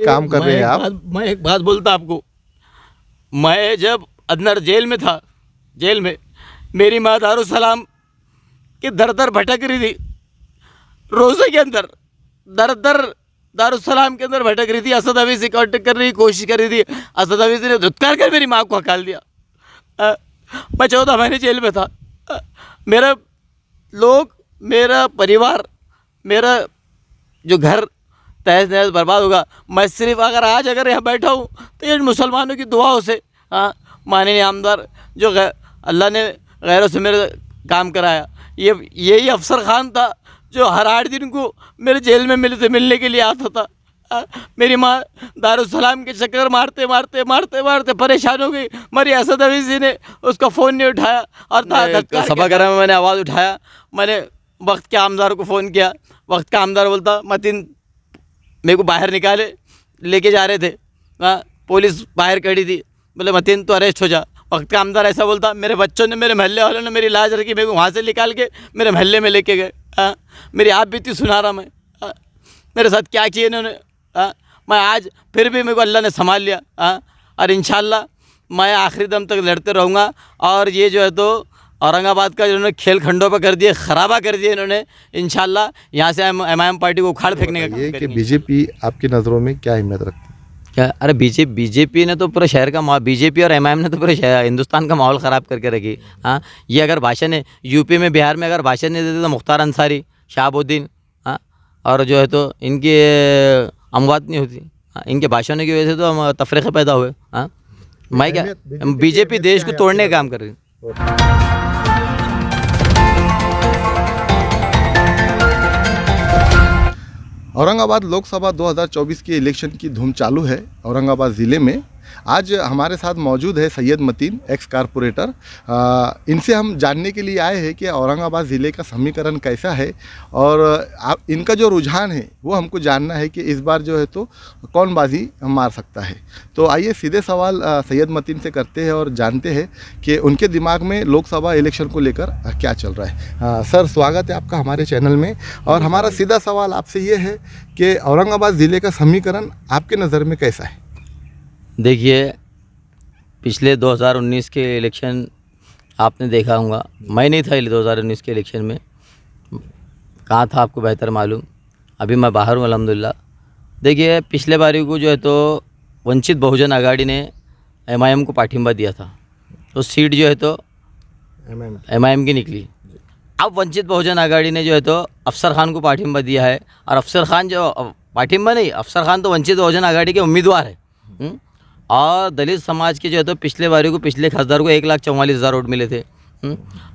काम कर रहे हैं आप। मैं एक बात बोलता आपको, मैं जब अंदर जेल में था, जेल में मेरी माँ दारुसलाम की दर दर भटक रही थी, रोज़े के अंदर दर दर दारुसलाम के अंदर भटक रही थी। असद हफीज़ से कांटेक्ट करने की कोशिश कर रही थी, असद हफीज़ ने धुतकार कर मेरी माँ को हकाल दिया। मैं 14 महीने जेल में था। मेरा लोग, मेरा परिवार, मेरा जो घर तहस नहस बर्बाद होगा। मैं सिर्फ अगर यहाँ बैठा हूँ तो ये मुसलमानों की दुआओं से, माननीय आमदार जो अल्लाह ने गैरों से मेरे काम कराया, यही अफसर खान था जो हर 8 दिन को मेरे जेल में मिलने के लिए आता था। मेरी माँ दारुसलाम के चक्कर मारते मारते मारते मारते परेशान हो गई। मरी असद हफीज़ जी ने उसका फ़ोन नहीं उठाया और सभागार में मैंने आवाज़ उठाया। मैंने वक्त के आमदार को फ़ोन किया। वक्त का आमदार बोलता मतीन मेरे को बाहर निकाले, लेके जा रहे थे, पुलिस बाहर खड़ी थी, बोले मतीन तो अरेस्ट हो जा। वक्त का आमदार ऐसा बोलता। मेरे बच्चों ने, मेरे महल्ले वालों ने मेरी लाज रखी, मेरे को वहाँ से निकाल के मेरे महल्ले में लेके गए। मेरी आप बीती सुना रहा मैं, मेरे साथ क्या किए इन्होंने। मैं आज फिर भी मेरे को अल्लाह ने संभाल लिया, और इंशाल्लाह मैं आखिरी दम तक लड़ते रहूँगा। और ये जो है तो औरंगाबाद का जिन्होंने खेल खंडों पर कर दिए, ख़राबा कर दिए इन्होंने, इंशाल्लाह यहाँ से MIM पार्टी को उखाड़ फेंकने का काम करेंगे। कि बीजेपी आपकी नज़रों में क्या अहमियत रखती है? क्या? अरे बीजेपी ने तो पूरे शहर का बीजेपी और MIM ने तो पूरे हिंदुस्तान का माहौल ख़राब करके रखी। हाँ, ये अगर भाषण है यूपी में, बिहार में अगर भाषण नहीं देते तो मुख्तार अंसारी, शहाबुद्दीन, हाँ, और जो है तो इनकी अमवात नहीं होती। हाँ, इनके भाषणों की वजह से तो हम तफरीक़े पैदा हुए। हाँ, मैं क्या, बीजेपी देश को तोड़ने का काम कर रही है। औरंगाबाद लोकसभा 2024 के इलेक्शन की धूम चालू है औरंगाबाद ज़िले में। आज हमारे साथ मौजूद है सैयद मतीन, एक्स कारपोरेटर। इनसे हम जानने के लिए आए हैं कि औरंगाबाद ज़िले का समीकरण कैसा है और इनका जो रुझान है वो हमको जानना है कि इस बार जो है तो कौन बाजी मार सकता है। तो आइए सीधे सवाल सैयद मतीन से करते हैं और जानते हैं कि उनके दिमाग में लोकसभा इलेक्शन को लेकर क्या चल रहा है। सर, स्वागत है आपका हमारे चैनल में। और हमारा सीधा सवाल आपसे ये है कि औरंगाबाद ज़िले का समीकरण आपके नज़र में कैसा है? देखिए, पिछले 2019 के इलेक्शन आपने देखा होगा, मैं नहीं था 2019 के इलेक्शन में, कहाँ था आपको बेहतर मालूम। अभी मैं बाहर हूँ अल्हम्दुलिल्लाह। देखिए, पिछले बारी को जो है तो वंचित बहुजन आघाड़ी ने MIM को पाठिंबा दिया था, तो सीट जो है तो MIM की निकली। अब वंचित बहुजन आघाड़ी ने जो है तो अफसर खान को पाठिंबा दिया है, और अफसर खान जो पाठिंबा नहीं, अफसर खान तो वंचित बहुजन आघाड़ी के उम्मीदवार है। और दलित समाज के जो है तो पिछले बारी को, पिछले खासदार को 1,44,000 वोट मिले थे।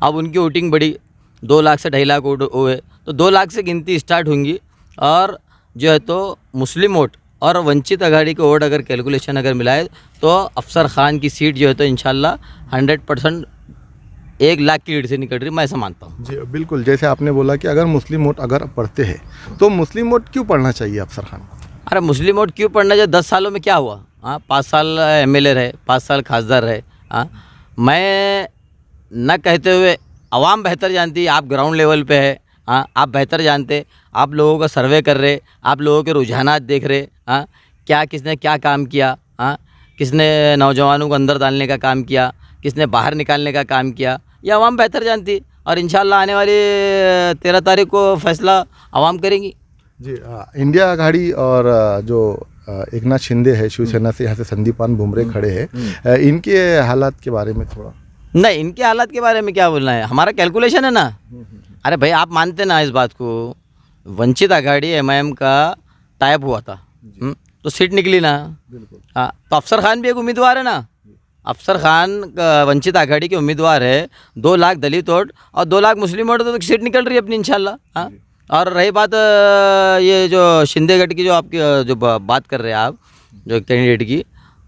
अब उनकी वोटिंग बढ़ी, 2 लाख से 2.5 लाख वोट हुए, तो 2 लाख से गिनती स्टार्ट होंगी। और जो है तो मुस्लिम वोट और वंचित आघाड़ी के वोट अगर कैलकुलेशन अगर मिलाए तो अफसर खान की सीट जो है तो इंशाल्लाह 100% 1 लाख की लीड से निकल रही, मैं ऐसा मानता हूँ। जी बिल्कुल, जैसे आपने बोला कि अगर मुस्लिम वोट अगर पढ़ते हैं तो मुस्लिम वोट क्यों पढ़ना चाहिए अफसर खान? अरे मुस्लिम वोट क्यों पढ़ना चाहिए? 10 सालों में क्या हुआ? हाँ, 5 साल MLA रहे, 5 साल खासदार रहे। हाँ, मैं न कहते हुए आवाम बेहतर जानती है, आप ग्राउंड लेवल पे है। हाँ, आप बेहतर जानते, आप लोगों का सर्वे कर रहे, आप लोगों के रुझानात देख रहे। हाँ, क्या किसने क्या काम किया, हाँ, किसने नौजवानों को अंदर डालने का काम किया, किसने बाहर निकालने का काम किया, ये आवाम बेहतर जानती। और इंशाल्लाह आने वाली 13 तारीख को फैसला आवाम करेंगी। जी, इंडिया आघाड़ी और जो एकनाथ शिंदे है शिवसेना से, यहाँ से संदीपान भुमरे खड़े हैं, इनके हालात के बारे में थोड़ा। नहीं, इनके हालात के बारे में क्या बोलना है, हमारा कैलकुलेशन है ना। अरे भाई, आप मानते ना इस बात को, वंचित आघाड़ी MIM का टाइप हुआ था, तो सीट निकली ना। हाँ, तो अफसर खान भी एक उम्मीदवार है ना। अफसर खान वंचित आघाड़ी के उम्मीदवार है, 2 लाख दलित वोट और 2 लाख मुस्लिम वोट, तो सीट निकल रही है अपनी इंशाल्लाह। हाँ, और रही बात ये जो शिंदे गढ़ की, जो आपकी जो बात कर रहे हैं आप, जो कैंडिडेट की,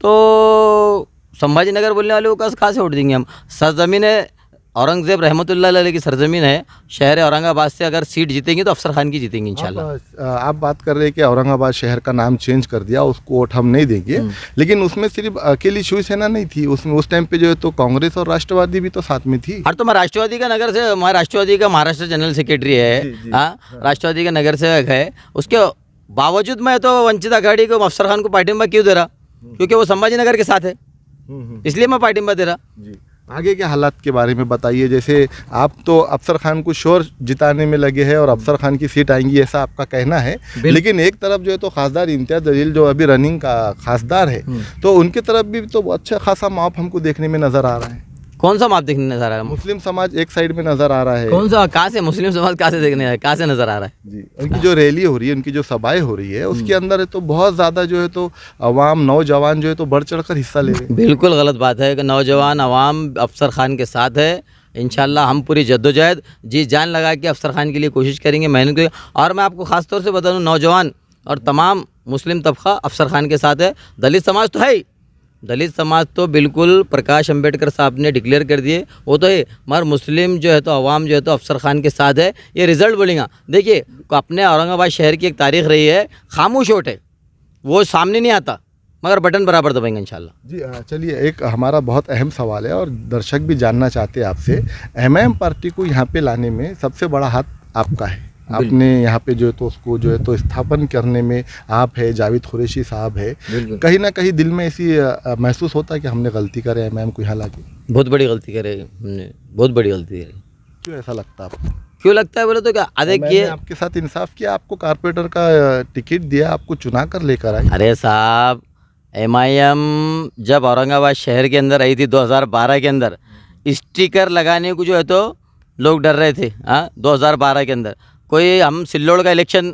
तो संभाजी नगर बोलने वाले को कहाँ से वोट देंगे हम? सरजमीन है, औरंगज़ेब रहमतुल्लाह अलैह की सरजमीन है, शहर औरंगाबाद से अगर सीट जीतेंगी तो अफसर खान की जीतेंगी इंशाल्लाह। आप बात कर रहे हैं कि औरंगाबाद शहर का नाम चेंज कर दिया, उसको वोट हम नहीं देंगे, लेकिन उसमें सिर्फ अकेली शिवसेना नहीं थी, उसमें उस टाइम पे जो है तो कांग्रेस और राष्ट्रवादी भी तो साथ में थी। और तो मैं राष्ट्रवादी का नगर से, मैं राष्ट्रवादी का महाराष्ट्र जनरल सेक्रेटरी है। हाँ, राष्ट्रवादी का नगर सेवक है, उसके बावजूद मैं तो वंचित आघाड़ी को अफसर खान को पार्टिंबा क्यों दे रहा, क्योंकि वो संभाजी नगर के साथ है, इसलिए मैं पार्टिंबा दे रहा। जी, आगे के हालात के बारे में बताइए। जैसे आप तो अफसर खान को श्योर जिताने में लगे हैं और अफसर खान की सीट आएंगी ऐसा आपका कहना है, लेकिन एक तरफ जो है तो खासदार इम्तियाज जलील जो अभी रनिंग का खासदार है, तो उनकी तरफ भी तो अच्छा खासा माप हमको देखने में नजर आ रहा है। कौन सा माप देखने नजर आ रहा है? मुस्लिम समाज एक साइड में नजर आ रहा है। कौन सा, कहाँ से मुस्लिम समाज कहाँ से देखने है, कहाँ से नजर आ रहा है? जी, उनकी जो रैली हो रही है, उनकी जो सभाएं हो रही है, उसके अंदर तो बहुत ज़्यादा जो है तो अवाम नौजवान जो है तो बढ़ चढ़कर हिस्सा ले रहे हैं। बिल्कुल गलत बात है कि नौजवान अवाम अफसर खान के साथ है। इंशाल्लाह हम पूरी जद्दोजहद जी जान लगा के अफसर खान के लिए कोशिश करेंगे, मेहनत करेंगे। और मैं आपको ख़ास तौर से बता दूँ, नौजवान और तमाम मुस्लिम तबका अफसर खान के साथ है। दलित समाज तो है ही, दलित समाज तो बिल्कुल प्रकाश अंबेडकर साहब ने डिक्लेयर कर दिए, वो तो है, मगर मुस्लिम जो है तो अवाम जो है तो अफसर खान के साथ है। ये रिज़ल्ट बोलेगा। देखिए, अपने औरंगाबाद शहर की एक तारीख रही है, खामोश वोट है, वो सामने नहीं आता, मगर बटन बराबर दबाएंगे इंशाल्लाह। जी, चलिए, एक हमारा बहुत अहम सवाल है और दर्शक भी जानना चाहते हैं आपसे, एमआईएम पार्टी को यहाँ पे लाने में सबसे बड़ा हाथ आपका है। आपने यहाँ पे जो है तो उसको जो है तो स्थापन करने में आप है, जावेद कुरैशी साहब है, कहीं ना कहीं दिल में ऐसी महसूस होता है कि हमने गलती करे एमआईएम को यहाँ लाके? बहुत बड़ी गलती करे हमने, बहुत बड़ी गलती करी। क्यों ऐसा लगता है आपको? क्यों लगता है बोले तो क्या, देखिए आपके साथ इंसाफ किया, आपको कारपोरेटर का टिकट दिया, आपको चुना कर लेकर आए। अरे साहब, एमआईएम जब औरंगाबाद शहर के अंदर आई थी 2012 के अंदर, स्टिकर लगाने को जो है तो लोग डर रहे थे। हाँ, 2012 के अंदर कोई, हम सिल्लोड़ का इलेक्शन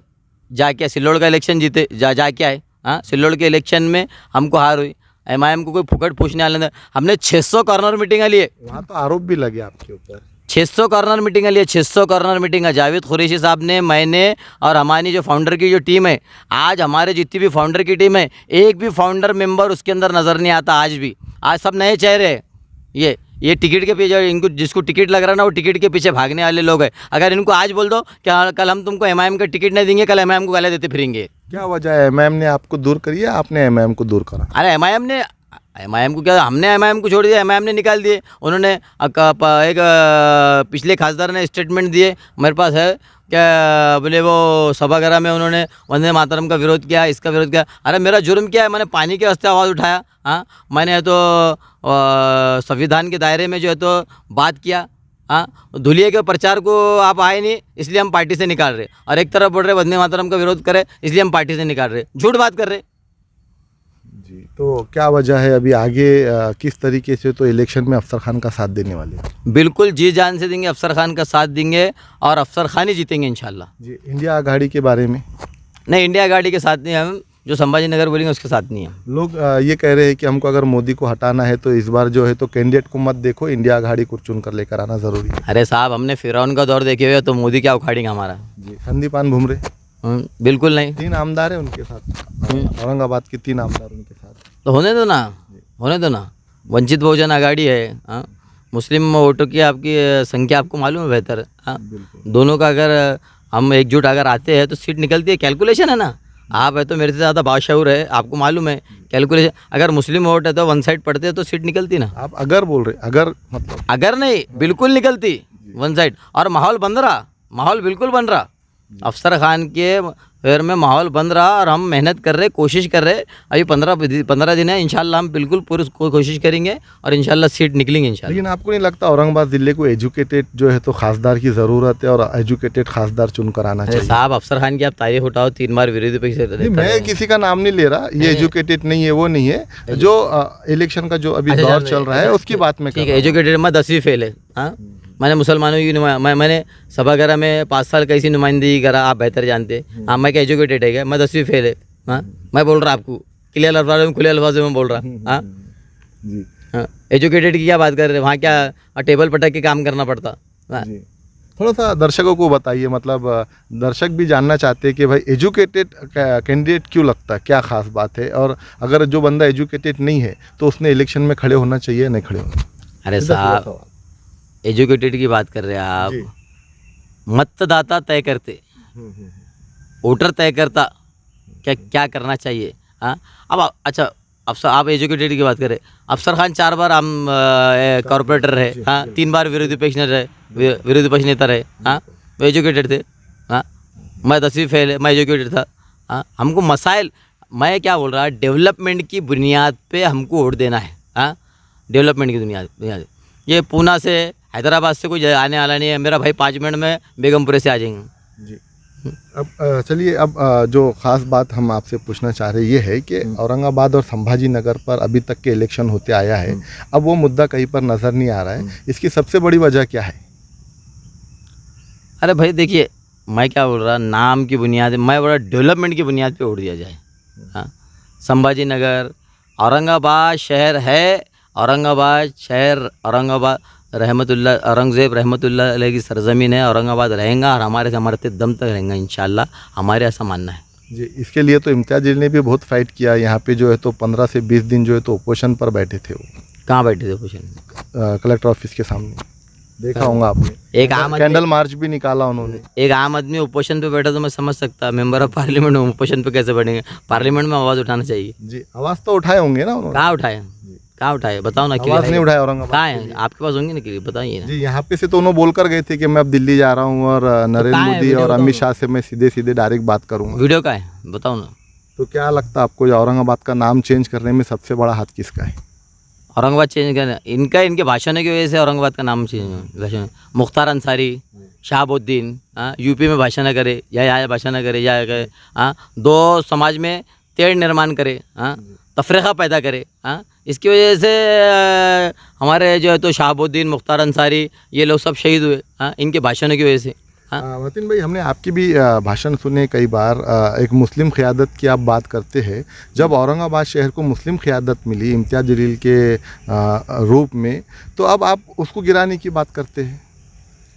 जाके, सिल्लोड़ का इलेक्शन जीते जाके आए। हाँ, सिल्लोड़ के इलेक्शन में हमको हार हुई। एमआईएम को कोई फुकट पूछने वाले नहीं। हमने 600 कॉर्नर मीटिंग लिए, वहाँ तो आरोप भी लगे आपके ऊपर। 600 कॉर्नर मीटिंग लिए, 600 कॉर्नर मीटिंग। जावेद कुरैशी साहब ने, मैंने और हमारी जो फाउंडर की जो टीम है, आज हमारे जितनी भी फाउंडर की टीम है, एक भी फाउंडर मेंबर उसके अंदर नज़र नहीं आता आज भी। आज सब नए चेहरे हैं। ये टिकट के पीछे, इनको जिसको टिकट लग रहा है ना, वो टिकट के पीछे भागने वाले लोग हैं। अगर इनको आज बोल दो कि कल हम तुमको एमआईएम का टिकट नहीं देंगे, कल एमआईएम को गाली देते फिरेंगे। क्या वजह है? एमआईएम ने आपको दूर करी है, आपने एमआईएम को दूर करा? अरे एमआईएम को क्या, हमने एमआईएम को छोड़ दिया, एमआईएम ने निकाल दिए। उन्होंने एक पिछले खासदार ने स्टेटमेंट दिए, मेरे पास है, क्या बोले, वो सभागार में उन्होंने वंदे मातरम का विरोध किया, इसका विरोध किया। अरे मेरा जुर्म क्या है? मैंने पानी के वास्ते आवाज़ उठाया। हाँ, मैंने तो संविधान के दायरे में जो है तो बात किया। हाँ, धुलिये के प्रचार को आप आए नहीं, इसलिए हम पार्टी से निकाल रहे, और एक तरफ बोल रहे वंदे मातरम का विरोध करे, इसलिए हम पार्टी से निकाल रहे। झूठ बात कर रहे। जी, तो क्या वजह है अभी आगे किस तरीके से तो इलेक्शन में अफसर खान का साथ देने वाले? बिल्कुल जी जान से देंगे, अफसर खान का साथ देंगे और अफसर खान ही जीतेंगे इंशाल्लाह। जी, इंडिया आघाड़ी के बारे में? नहीं, इंडिया आघाड़ी के साथ नहीं, हम जो संभाजी नगर बोलेंगे उसके साथ नहीं है। लोग ये कह रहे हैं कि हमको अगर मोदी को हटाना है तो इस बार जो है तो कैंडिडेट को मत देखो, इंडिया आघाड़ी को चुन कर लेकर आना ज़रूरी है। अरे साहब, हमने फिरौन का दौर देखे हुए, तो मोदी क्या उखाड़ेंगे हमारा? जी, संदीपान भुमरे बिल्कुल नहीं। 3 आमदार है उनके साथ, औरंगाबाद के 3 आमदार उनके साथ। तो होने दो ना, होने दो ना। वंचित बहुजन आघाड़ी है। हाँ, मुस्लिम वोटों की आपकी संख्या आपको मालूम है बेहतर। हाँ, दोनों का अगर हम एकजुट अगर आते हैं तो सीट निकलती है। कैलकुलेशन है ना, आप है तो मेरे से ज़्यादा बाशऊर है, आपको मालूम है कैलकुलेशन। अगर मुस्लिम वोट है तो वन साइड पड़ते हैं तो सीट निकलती ना। आप अगर बोल रहे, अगर मतलब अगर नहीं, बिल्कुल निकलती वन साइड। और माहौल बन रहा, माहौल बिल्कुल बन रहा। अफसर खान के फेर में माहौल बन रहा और हम मेहनत कर रहे, कोशिश कर रहे। अभी 15 दिन है, इंशाल्लाह हम बिल्कुल पूरी कोशिश करेंगे और इंशाल्लाह सीट निकलेंगे इंशाल्लाह। लेकिन आपको नहीं लगता औरंगाबाद ज़िले को एजुकेटेड जो है तो खासदार की ज़रूरत है और एजुकेटेड खासदार चुनकर आना चाहिए? साहब, अफसर खान की आप तारीफ उठाओ, 3 बार विरोधी पक्ष से। मैं किसी का नाम नहीं ले रहा, ये एजुकेटेड नहीं है, वो नहीं है। जो इलेक्शन का जो अभी दौर चल रहा है उसकी बात में। ठीक है, एजुकेटेड मैं 10वीं फेल है। हाँ, मैंने मुसलमानों की मैंने सभागार में 5 साल कैसी नुमाइंदगी करा, आप बेहतर जानते। हाँ, मैं क्या एजुकेटेड है क्या? मैं 10वीं फेल है। हाँ, मैं बोल रहा आपको क्लियर अल्फाज में, खुले अल्फाज में बोल रहा। हाँ जी, हाँ, एजुकेटेड की क्या बात कर रहे हैं? वहाँ क्या टेबल पटक के काम करना पड़ता? हाँ, थोड़ा सा दर्शकों को बताइए, मतलब दर्शक भी जानना चाहते हैं कि भाई एजुकेटेड कैंडिडेट क्यों लगता है, क्या खास बात है? और अगर जो बंदा एजुकेटेड नहीं है तो उसने इलेक्शन में खड़े होना चाहिए, नहीं खड़े होना? अरे साहब, एजुकेटेड की बात कर रहे हैं आप। मतदाता तय करते, वोटर तय करता क्या करना चाहिए। हाँ, अब अच्छा, अफसर, आप एजुकेटेड की बात करें, अफसर खान 4 बार हम कॉर्पोरेटर रहे। हाँ, 3 बार विरोधी पक्ष नेता रहे। हाँ, वो एजुकेटेड थे। हाँ, मैं 10वीं फेल है, मैं एजुकेटेड था। हाँ, हमको मसाइल, मैं क्या बोल रहा, डेवलपमेंट की बुनियाद पे हमको वोट देना है। हाँ, डेवलपमेंट की बुनियाद। ये पूना से हैदराबाद से कोई आने वाला नहीं है, मेरा भाई 5 मिनट में बेगमपुरे से आ जाएंगे। जी। अब चलिए, अब जो ख़ास बात हम आपसे पूछना चाह रहे ये है कि औरंगाबाद और संभाजी नगर पर अभी तक के इलेक्शन होते आया है, अब वो मुद्दा कहीं पर नज़र नहीं आ रहा है, इसकी सबसे बड़ी वजह क्या है? अरे भाई देखिए, मैं क्या बोल रहा, नाम की बुनियाद, मैं बोल रहा डेवलपमेंट की बुनियाद पे वोट दिया जाए। हाँ, संभाजी नगर औरंगाबाद शहर है, औरंगाबाद शहर, औरंगाबाद रहमतुल्लाह, औरंगज़ेब रहमतुल्लाह अलैह की सरज़मीन है, औरंगाबाद रहेगा और हमारे मरते दम तक रहेगा इंशाल्लाह, हमारे ऐसा मानना है। जी, इसके लिए तो इम्तियाज़ जलील ने भी बहुत फाइट किया यहाँ पे, जो है तो 15 से 20 दिन जो है तो ओपोजिशन पर बैठे थे। वो कहाँ बैठे थे ओपोजिशन? कलेक्टर ऑफिस के सामने देखा होगा आपने, एक आम कैंडल मार्च भी निकाला उन्होंने। एक आम आदमी ओपोजिशन पे बैठा तो मैं समझ सकता, मेंबर ऑफ पार्लियामेंट ओपोजिशन पे कैसे बैठेंगे? पार्लियामेंट में आवाज़ उठाना चाहिए। जी, आवाज़ तो उठाए होंगे ना उन्होंने? कहाँ उठाए, कहाँ उठाए, बताओ ना। आवाज़ नहीं उठाए औरंगाबाद? कहाँ है आपके पास होंगे ना, कि बताइए ना। जी, यहाँ पे से तो उन्होंने बोलकर गए थे कि मैं अब दिल्ली जा रहा हूँ और नरेंद्र कहाँ है मोदी वीडियो? और बताओ अमित ना। शाह से मैं सीधे सीधे डायरेक्ट बात करूँगा। वीडियो का है, बताओ ना। तो क्या लगता है आपको, जो औरंगाबाद का नाम चेंज करने में सबसे बड़ा हाथ किसका है? औरंगाबाद चेंज करना इनका, इनके भाषणों की वजह से औरंगाबाद का नाम चेंज। मुख्तार अंसारी, शहाबुद्दीन, हाँ, यूपी में भाषण करे या यहाँ भाषण करे या हाँ, 2 समाज में तेड़ निर्माण करे, हाँ, तफरीक़ा पैदा करे। हाँ, इसकी वजह से हमारे जो है तो शहाबुद्दीन, मुख्तार अंसारी, ये लोग सब शहीद हुए। हाँ, इनके भाषणों की वजह से। हाँ, मतीन भाई, हमने आपकी भी भाषण सुने कई बार, एक मुस्लिम क़यादत की आप बात करते हैं। जब औरंगाबाद शहर को मुस्लिम क़यादत मिली इम्तियाज़ जलील के रूप में, तो अब आप उसको गिराने की बात करते हैं।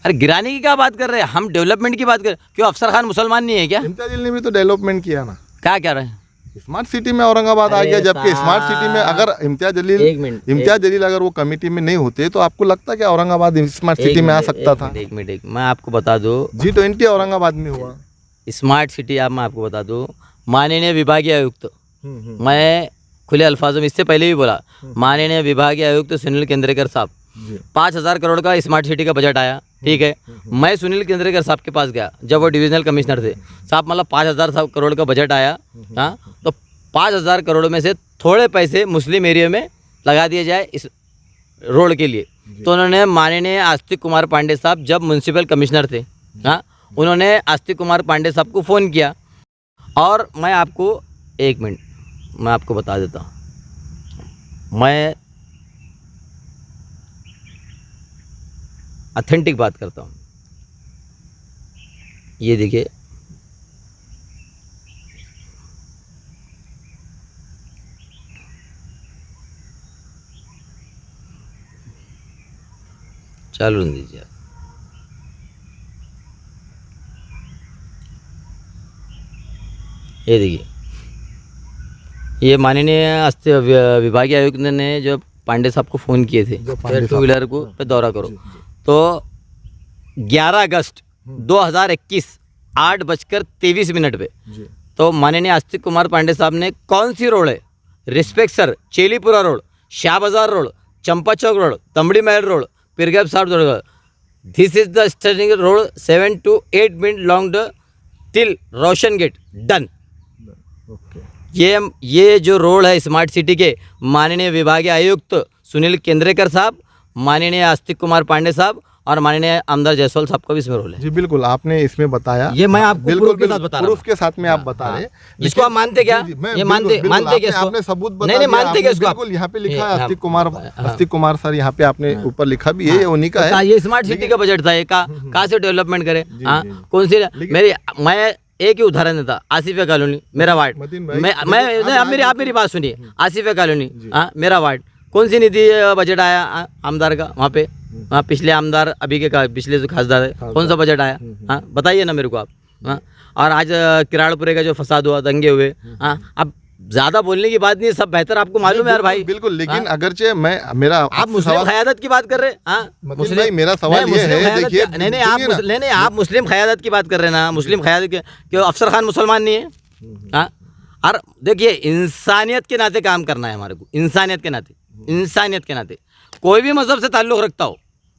अरे गिराने की क्या बात कर रहे हैं, हम डेवलपमेंट की बात कर। क्यों अफसर खान मुसलमान नहीं है क्या? इम्तियाज़ जलील ने भी तो डेवलपमेंट किया ना। क्या कह रहे हैं? स्मार्ट सिटी में औरंगाबाद आ गया, जबकि स्मार्ट सिटी में अगर इम्तियाज़ जलील अगर वो कमेटी में नहीं होते, तो आपको लगता है कि औरंगाबाद स्मार्ट सिटी में आ सकता था? एक मिनट, मैं आपको बता दूँ, G20 औरंगाबाद में हुआ। स्मार्ट सिटी, आप मैं आपको बता दूँ, माननीय विभागीय आयुक्त, मैं खुले अल्फाजों में इससे पहले भी बोला, माननीय विभागीय आयुक्त सुनील केंद्रेकर साहब, 5,000 करोड़ का स्मार्ट सिटी का बजट आया, ठीक है। मैं सुनील केंद्रेकर साहब के पास गया जब वो डिविजनल कमिश्नर थे। साहब, मतलब 5,000 करोड़ का बजट आया, हाँ, तो 5,000 करोड़ में से थोड़े पैसे मुस्लिम एरिया में लगा दिए जाए इस रोड के लिए। तो उन्होंने माननीय आस्तिक कुमार पांडे साहब जब म्यूनसिपल कमिश्नर थे, हाँ, उन्होंने आस्तिक कुमार पांडे साहब को फ़ोन किया। और मैं आपको 1 मिनट मैं आपको बता देता हूँ, मैं ऑथेंटिक बात करता हूँ। ये देखिए, चालू दीजिए। ये देखिए, ये माननीय विभागीय आयुक्त ने जो पांडे साहब को फ़ोन किए थे, 2 व्हीलर को पे दौरा करो, तो 11 अगस्त 2021 8:23 पे, तो माननीय आस्तिक कुमार पांडे साहब ने कौन सी रोड है, respect sir, Chelipura road, Shah बाजार रोड, चंपा चौक रोड, तमड़ी महल रोड, पिरगैप साहब road, this is the standing road 7 to 8 minute long till Roshan gate, done. ये जो रोड है स्मार्ट सिटी के, माननीय विभागीय आयुक्त सुनील केंद्रेकर साहब, माननीय आस्तिक कुमार पांडे साहब और माननीय आमदार जायसवाल साहब का भी इसमें रोल है। जी बिल्कुल, आपने इसमें बताया। ये मैं आपको बिल्कुल के साथ बता रहा हूं। प्रूफ के साथ में आप बता रहे हैं। इसको आप मानते क्या? ये मानते क्या इसको? आपने सबूत बता नहीं दिया, मानते क्या इसको? बिल्कुल, यहाँ पे लिखा है आस्तिक कुमार सर, यहाँ पे आपने ऊपर लिखा भी है, ये उन्हीं का है। ये स्मार्ट सिटी का बजट था, ये कहाँ से डेवलपमेंट करे? हाँ, कौन सी मैं एक ही उदाहरण देता, आसिफिया कॉलोनी मेरा वार्ड, आप मेरी बात सुनिए, आसिफिया कॉलोनी, हाँ, मेरा वार्ड, कौन सी निधि बजट आया आमदार का वहाँ पे? हाँ, पिछले आमदार, अभी के पिछले जो खासदार है, कौन सा बजट आया? हाँ, बताइए ना मेरे को आप। हाँ, और आज किराड़पुरे का जो फसाद हुआ, दंगे हुए, हाँ, अब ज़्यादा बोलने की बात नहीं है, सब बेहतर आपको मालूम है यार भाई। बिल्कुल, लेकिन अगरचे आप मुस्लिम क़यादत की बात कर रहे हैं। हाँ, मुस्लिम, मेरा सवाल ये है, देखिए, नहीं, आप मुस्लिम क़यादत की बात कर रहे हैं ना, मुस्लिम क़यादत के, क्यों अफसर खान मुसलमान नहीं है? हाँ, और देखिए, इंसानियत के नाते काम करना है हमारे को, इंसानियत के नाते कोई भी मज़हब से ताल्लुक़ रखता हो,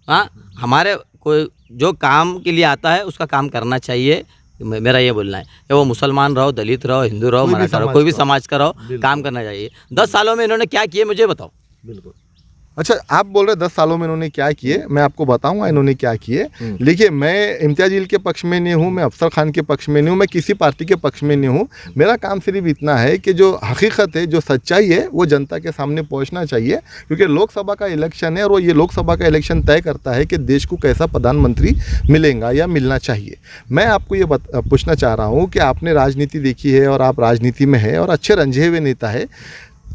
हाँ, हमारे कोई जो काम के लिए आता है उसका काम करना चाहिए, मेरा ये बोलना है कि वो मुसलमान रहो, दलित रहो, हिंदू रहो, कोई भी मराठा रहो, समाज कोई भी का। समाज का रहो, काम करना चाहिए। 10 सालों में इन्होंने क्या किए मुझे बताओ। बिल्कुल। अच्छा, आप बोल रहे 10 सालों में इन्होंने क्या किए, मैं आपको बताऊंगा इन्होंने क्या किए। देखिए, मैं इम्तियाज जलील के पक्ष में नहीं हूँ, मैं अफसर खान के पक्ष में नहीं हूँ, मैं किसी पार्टी के पक्ष में नहीं हूँ। मेरा काम सिर्फ इतना है कि जो हकीकत है, जो सच्चाई है, वो जनता के सामने पहुँचना चाहिए, क्योंकि लोकसभा का इलेक्शन है और वो ये लोकसभा का इलेक्शन तय करता है कि देश को कैसा प्रधानमंत्री मिलेगा या मिलना चाहिए। मैं आपको ये पूछना चाह रहा हूँ कि आपने राजनीति देखी है और आप राजनीति में है और अच्छे रंझे हुए नेता है।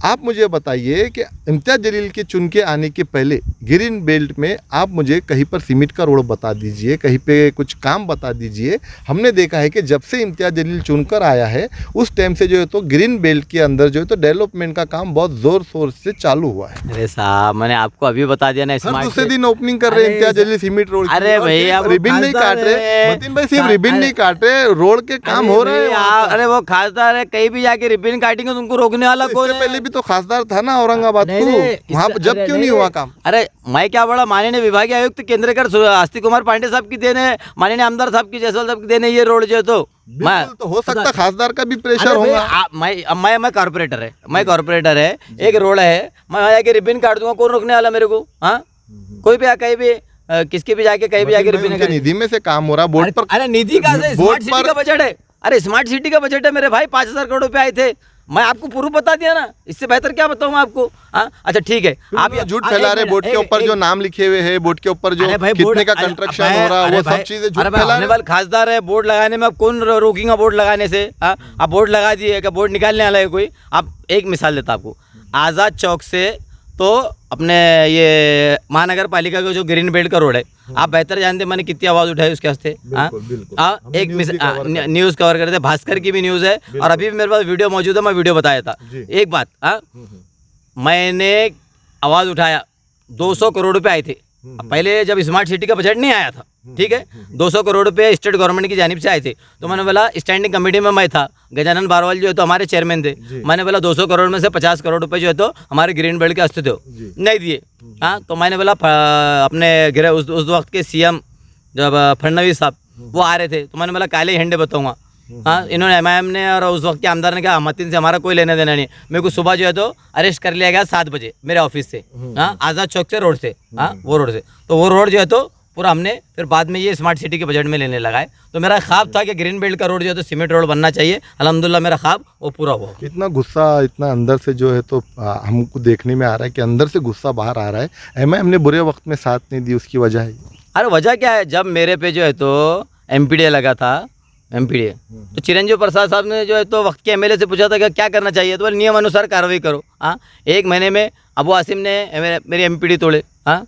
आप मुझे बताइए कि इम्तियाज जलील के चुन के आने के पहले ग्रीन बेल्ट में आप मुझे कहीं पर सीमेंट का रोड बता दीजिए, कहीं पे कुछ काम बता दीजिए। हमने देखा है कि जब से इम्तियाज जलील चुनकर आया है उस टाइम से जो है तो ग्रीन बेल्ट के अंदर जो है तो डेवलपमेंट का काम बहुत ज़ोर शोर से चालू हुआ है। अरे साहब, मैंने आपको अभी बता दिया ना, हर स्मार्ट दूसरे दिन ओपनिंग कर रहे हैं इम्तियाज जलील सीमेंट रोड की। अरे भैया, वो रिबिन नहीं काट रहे खासदार है। मतीन भाई, सिर्फ रिबिन नहीं काट रहे, रोड के काम हो रहे हैं। अरे वो खासदार है, कहीं भी जाके रिबन काटेंगे तुमको रोकने वाला कौन इससे है? पहले भी तो खासदार था ना औरंगाबाद नहीं, को, नहीं, वहाँ इससे- जब अरे क्यों नहीं नहीं, हुआ काम? अरे मैं क्या बड़ा, माननीय विभागीय आयुक्त केंद्रकर आस्तिक कुमार पांडे साहब की देन है, माननीय आमदार साहब की, जायसवाल साहब की देन है ये रोड जो है। तो मैं बिल्कुल, तो हो सकता खासदार का भी प्रेशर अरे भाई, होगा। मैं कॉर्पोरेटर है, मैं कॉर्पोरेटर है, एक रोड है, मैं वहाँ जाके रिबिन काट दूंगा, कौन रोकने वाला मेरे को? हाँ, कोई भी कहीं भी किसके भी जाके कहीं भी जाके रिबिन उनके निधि में से काम हो रहा बोर्ड पर। अरे निधि का स्मार्ट बोर्ड सिटी पर का बजट है। अरे स्मार्ट सिटी का बजट है मेरे भाई, 5,000 करोड़ रुपए आए थे। मैं आपको पूर्व बता दिया ना, इससे बेहतर क्या बताऊं मैं आपको? हाँ, अच्छा ठीक है, आप ये झूठ फैला रहे, बोर्ड के ऊपर जो नाम लिखे हुए हैं, बोर्ड के ऊपर जो अरे भाई, कितने बोर्ड- का अरे कंस्ट्रक्शन भाई, हो रहा है, अरे वो भाई, सब चीजें झूठ अरे भाई, फैला होने रहे। वाले खासदार है, बोर्ड लगाने में अब कौन रोकेगा बोर्ड लगाने से? हाँ, आप बोर्ड लगा दिए, क्या बोर्ड निकालने वाला है कोई? आप एक मिसाल देता आपको, आज़ाद चौक से तो अपने ये महानगर पालिका का जो ग्रीन बेल्ट का रोड है, आप बेहतर जानते हैं मैंने कितनी आवाज़ उठाई उसके वास्ते। हाँ, हमने एक न्यूज़ भी कवर करी। न्यूज़ कवर करते, भास्कर की भी न्यूज़ है और अभी भी मेरे पास वीडियो मौजूद है, मैं वीडियो बताया था। एक बात, हाँ, मैंने आवाज़ उठाया, 200 करोड़ रुपए आए थे पहले जब स्मार्ट सिटी का बजट नहीं आया था, ठीक है, 200 करोड़ रुपए स्टेट गवर्नमेंट की जानिब से आए थे। तो मैंने बोला, स्टैंडिंग कमेटी में मैं था, गजानन बारवाल जो है तो हमारे चेयरमैन थे, मैंने बोला 200 करोड़ में से 50 करोड़ रुपए जो है तो हमारे ग्रीन बेल्ट के हस्ते दो, नहीं दिए। हाँ, तो मैंने बोला अपने उस वक्त के सीएम जब फडणवीस साहब वो आ रहे थे, तो मैंने बोला काले झंडे बताऊंगा। हाँ, इन्होंने एमआईएम ने और उस वक्त के आमदार ने कहा मतीन से हमारा कोई लेना देना नहीं। मेरे को सुबह जो है तो अरेस्ट कर लिया गया 7 बजे मेरे ऑफिस से, हाँ, आज़ाद चौक से, रोड से, हाँ, वो रोड से। तो वो रोड जो है तो पूरा हमने फिर बाद में ये स्मार्ट सिटी के बजट में लेने लगाए। तो मेरा ख्वाब था कि ग्रीन बेल्ट का रोड जो है तो सीमेंट रोड बनना चाहिए। अल्हम्दुलिल्लाह मेरा ख्वाब वो पूरा हुआ। इतना गुस्सा, इतना अंदर से जो है तो हमको देखने में आ रहा है कि अंदर से गुस्सा बाहर आ रहा है। एमआईएम ने बुरे वक्त में साथ नहीं दी, उसकी वजह है? अरे वजह क्या है, जब मेरे पे जो है तो एमपीडीए लगा था, एमपीडीए, तो चिरंजीव प्रसाद साहब ने जो है तो वक्त के एमएलए से पूछा था कि क्या करना चाहिए, तो बोले नियम अनुसार कार्रवाई करो। हाँ, 1 महीने में अबू आसिम ने मेरी एमपीडी तोड़े। हाँ,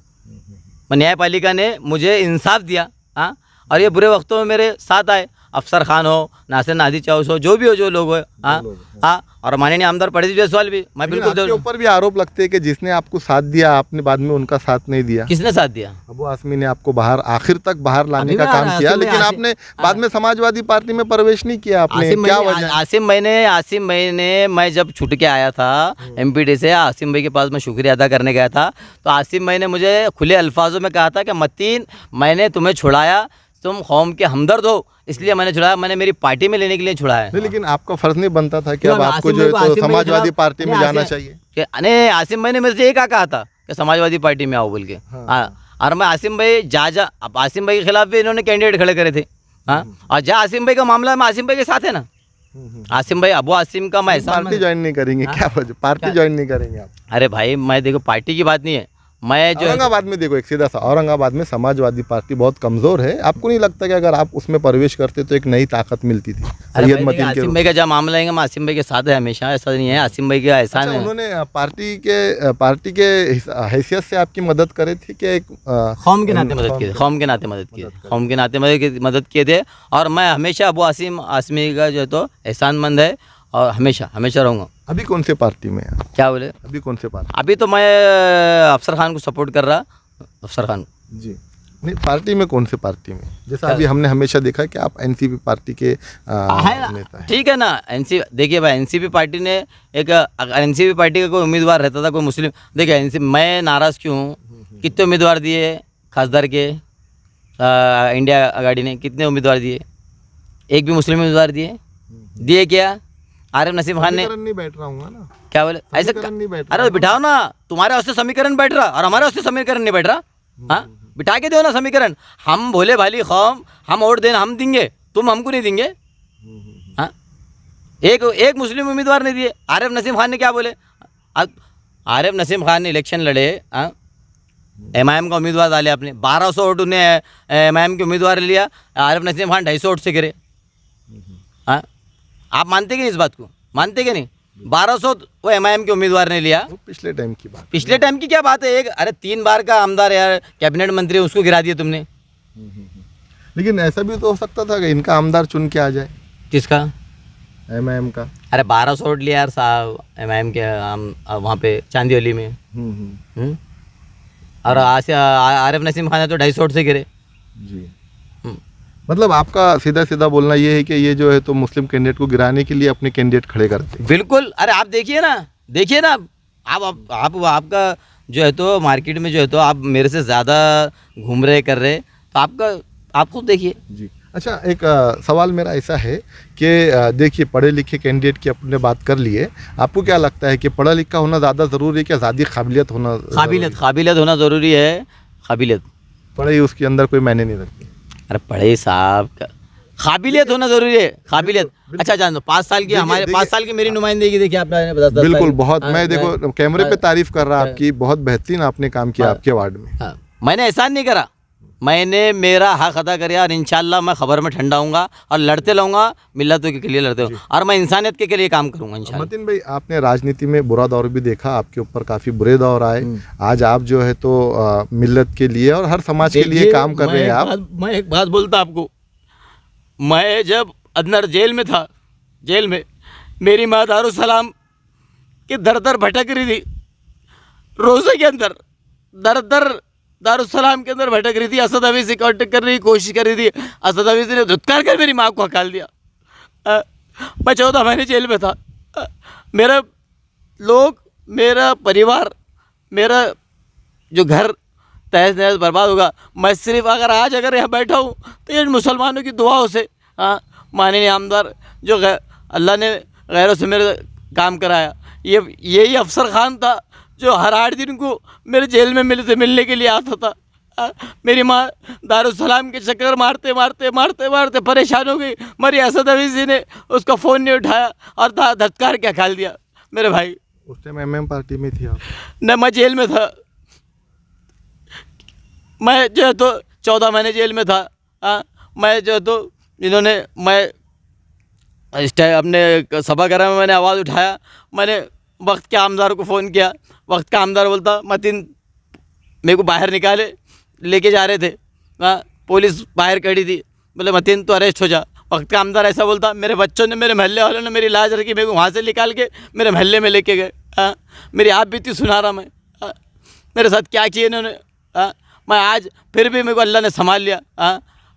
न्यायपालिका ने मुझे इंसाफ दिया। हाँ, और ये बुरे वक्तों में मेरे साथ आए, अफसर खान हो, नासिर नादी चौस हो, जो भी हो, जो लोग हो। हाँ, हाँ, और माननीय आमदार परवेज जायसवाल भी, मैं लेकिन बिल्कुल आपके ऊपर भी आरोप लगते हैं कि जिसने आपको साथ दिया आपने बाद में उनका साथ नहीं दिया। किसने साथ दिया? अबू आसमी ने आपको बाहर आखिर तक बाहर लाने अभी का मैं आ काम रहा, किया, आसिम में लेकिन आसिम- आपने बाद में समाजवादी पार्टी में प्रवेश नहीं किया आपने, क्या वजह है? आसिम भाई ने मैं जब छूट के आया था एमपीडी से, आसिम भाई के पास मैं शुक्रिया अदा करने गया था, तो आसिम भाई ने मुझे खुले अल्फाजों में कहा था कि मतीन, मैंने तुम्हें छुड़ाया, तुम कौम के हमदर्द हो, इसलिए मैंने छुड़ाया, मैंने मेरी पार्टी में लेने के लिए छुड़ाया है। नहीं, लेकिन आपका फर्ज नहीं बनता था कि क्यों अब अब आपको आसिम जो है भाई को तो आसिम भाई समाजवादी खिलाफ- पार्टी में नहीं, जाना आसिम- चाहिए? अरे आसिम भाई ने मेरे से ये कहा था कि समाजवादी पार्टी में आओ बोल के। हाँ, और मैं आसिम भाई अब आसिम भाई के खिलाफ भी इन्होंने कैंडिडेट खड़े करे थे। हाँ, और जहाँ आसिम भाई का मामला है, मैं आसिम भाई के साथ है ना। आसिम भाई, अबू आसिम का मैं एहसान पार्टी ज्वाइन नहीं करेंगे? क्या वजह, पार्टी ज्वाइन नहीं करेंगे आप? अरे भाई, मैं देखो पार्टी की बात नहीं है, मैं जो औरंगाबाद में देखो, एक सीधा सा, औरंगाबाद में समाजवादी पार्टी बहुत कमजोर है। आपको नहीं लगता कि अगर आप उसमें प्रवेश करते तो एक नई ताकत मिलती थी? अरे सैयद भाई, मतीन के आसिम रूप भाई का जब मामला है मैं आसिम भाई के साथ है हमेशा, ऐसा नहीं है। आसिम भाई का एहसान अच्छा, है। उन्होंने पार्टी के हैसियत से आपकी मदद करे थे कि एक कौम के नाते मदद किए थे, कौम के नाते मदद किए, कौम के नाते मदद किए थे। और मैं हमेशा अबू आसमी का जो है तो एहसानमंद है और हमेशा हमेशा रहूँगा। अभी कौन से पार्टी में है? क्या बोले? अभी कौन से पार्टी? अभी तो मैं अफसर खान को सपोर्ट कर रहा, अफसर खान। जी, नहीं, पार्टी में कौन से पार्टी में? जैसा अभी हमने हमेशा देखा कि आप एनसीपी पार्टी के नेता हैं। ठीक है ना, देखिए भाई, एनसीपी पार्टी ने एनसीपी पार्टी का कोई उम्मीदवार रहता था, कोई मुस्लिम, देखिए मैं नाराज़ क्यों हूँ? कितने उम्मीदवार दिए खासदार के, इंडिया आघाड़ी ने कितने उम्मीदवार दिए? एक भी मुस्लिम उम्मीदवार दिए क्या? आरिफ नसीम खान ने समीकरण नहीं बैठ रहा हूँ ना, क्या बोले ऐसे? समीकरण नहीं बैठ अरे बिठाओ ना, तुम्हारे वास्ते समीकरण बैठ रहा और हमारे वास्ते समीकरण नहीं बैठ रहा। हाँ, बिठा के दो ना समीकरण। हम भोले भाली कौम, हम वोट देना हम देंगे, तुम हमको नहीं देंगे। हाँ, एक मुस्लिम उम्मीदवार नहीं दिए। आरिफ नसीम खान ने क्या बोले? आरिफ नसीम खान ने इलेक्शन लड़े, एमआईएम का उम्मीदवार डाले आपने, 1200 वोट उन्हें एमआईएम के उम्मीदवार ने लिया, आरिफ नसीम खान 250 वोट से गिरे। हाँ, आप मानते कि नहीं इस बात को? मानते कि नहीं? 1200 वो एमआईएम के उम्मीदवार ने लिया। वो पिछले टाइम की बात। पिछले टाइम की क्या बात है? अरे 3 बार का आमदार यार, कैबिनेट मंत्री, उसको गिरा दिया तुमने। लेकिन ऐसा भी तो हो सकता था कि इनका आमदार चुन के आ जाए, किसका? एमआईएम का। अरे 1200 वोट लिया यार साहब एमआईएम के वहाँ पे चांदीवली में। और आरिफ नसीम खान है तो 250 वोट से गिरे। जी, मतलब आपका सीधा सीधा बोलना ये है कि ये जो है तो मुस्लिम कैंडिडेट को गिराने के लिए अपने कैंडिडेट खड़े करते हैं। बिल्कुल। अरे आप देखिए ना आप आपका जो है तो मार्केट में जो है तो आप मेरे से ज़्यादा घूम रहे कर रहे, तो आप खुद देखिए। जी, अच्छा, एक सवाल मेरा ऐसा है कि देखिए, पढ़े लिखे कैंडिडेट की अपने बात कर लिए, आपको क्या लगता है कि पढ़ा लिखा होना ज़्यादा ज़रूरी है क्या ज़्यादा काबिलियत होना? काबिलियत होना ज़रूरी है। काबिलियत, पढ़ाई उसके अंदर कोई मायने नहीं रखती। अरे पढ़े साहब, काबिलियत होना जरूरी है। काबिलियत, अच्छा जान दो, 5 साल की हमारे 5 साल की मेरी नुमाइंदगी देखिए आपने, 10 बिल्कुल, बहुत मैं देखो कैमरे पे तारीफ कर रहा आपकी, बहुत बेहतरीन आपने काम किया आपके वार्ड में। मैंने एहसान नहीं करा, मैंने मेरा हक अदा किया और इंशाल्लाह मैं खबर में ठंडा हूँगा और लड़ते रहूँगा, मिल्लतों के लिए लड़ते रहूँगा और मैं इंसानियत के लिए काम करूँगा इंशाल्लाह। मतीन भाई, आपने राजनीति में बुरा दौर भी देखा, आपके ऊपर काफ़ी बुरे दौर आए, आज आप जो है तो मिल्लत के लिए और हर समाज के लिए काम कर रहे हैं आप। मैं एक बात बोलता आपको, मैं जब अंदर जेल में था, जेल में मेरी माँ दारुसलाम के दर दर भटक रही थी, रोज़े के अंदर दर दारुसलाम के अंदर भटक रही थी। असद हफीज़ से कांटेक्ट करने की कोशिश कर रही थी, असद हफीज़ ने धुतकार कर मेरी माँ को हकाल दिया। मैं 14 महीने जेल में था। मेरा लोग, मेरा परिवार, मेरा जो घर तहस नहस बर्बाद होगा। मैं सिर्फ अगर यहाँ बैठा हूँ तो ये मुसलमानों की दुआओं से, माननीय आमदार जो अल्लाह ने गैरों से मेरे काम कराया, यही अफसर खान था जो हर 8 दिन को मेरे जेल में मिलने के लिए आता था। मेरी माँ दारुसलाम के चक्कर मारते मारते मारते मारते परेशान हो गई। मेरी असद हफीज़ जी ने उसका फ़ोन नहीं उठाया और धत्कार क्या खाल दिया मेरे भाई। उस टाइम एमएम पार्टी में थी आप? न, मैं जेल में था। मैं जो है तो 14 महीने जेल में था। मैं जो है तो इन्होंने, मैं इस टाइम अपने सभागार में मैंने आवाज़ उठाया, मैंने वक्त के आमदार को फ़ोन किया। वक्त का आमदार बोलता मतीन मेरे को बाहर निकाले, लेके जा रहे थे, पुलिस बाहर खड़ी थी, बोले मतीन तो अरेस्ट हो जा। वक्त का आमदार ऐसा बोलता, मेरे बच्चों ने, मेरे महल्ले वालों ने मेरी लाज रखी, मेरे को वहाँ से निकाल के मेरे महल्ले में लेके गए। मेरी आप बीती सुना रहा मैं, मेरे साथ क्या किए इन्होंने। मैं आज फिर भी मेरे को अल्लाह ने संभाल लिया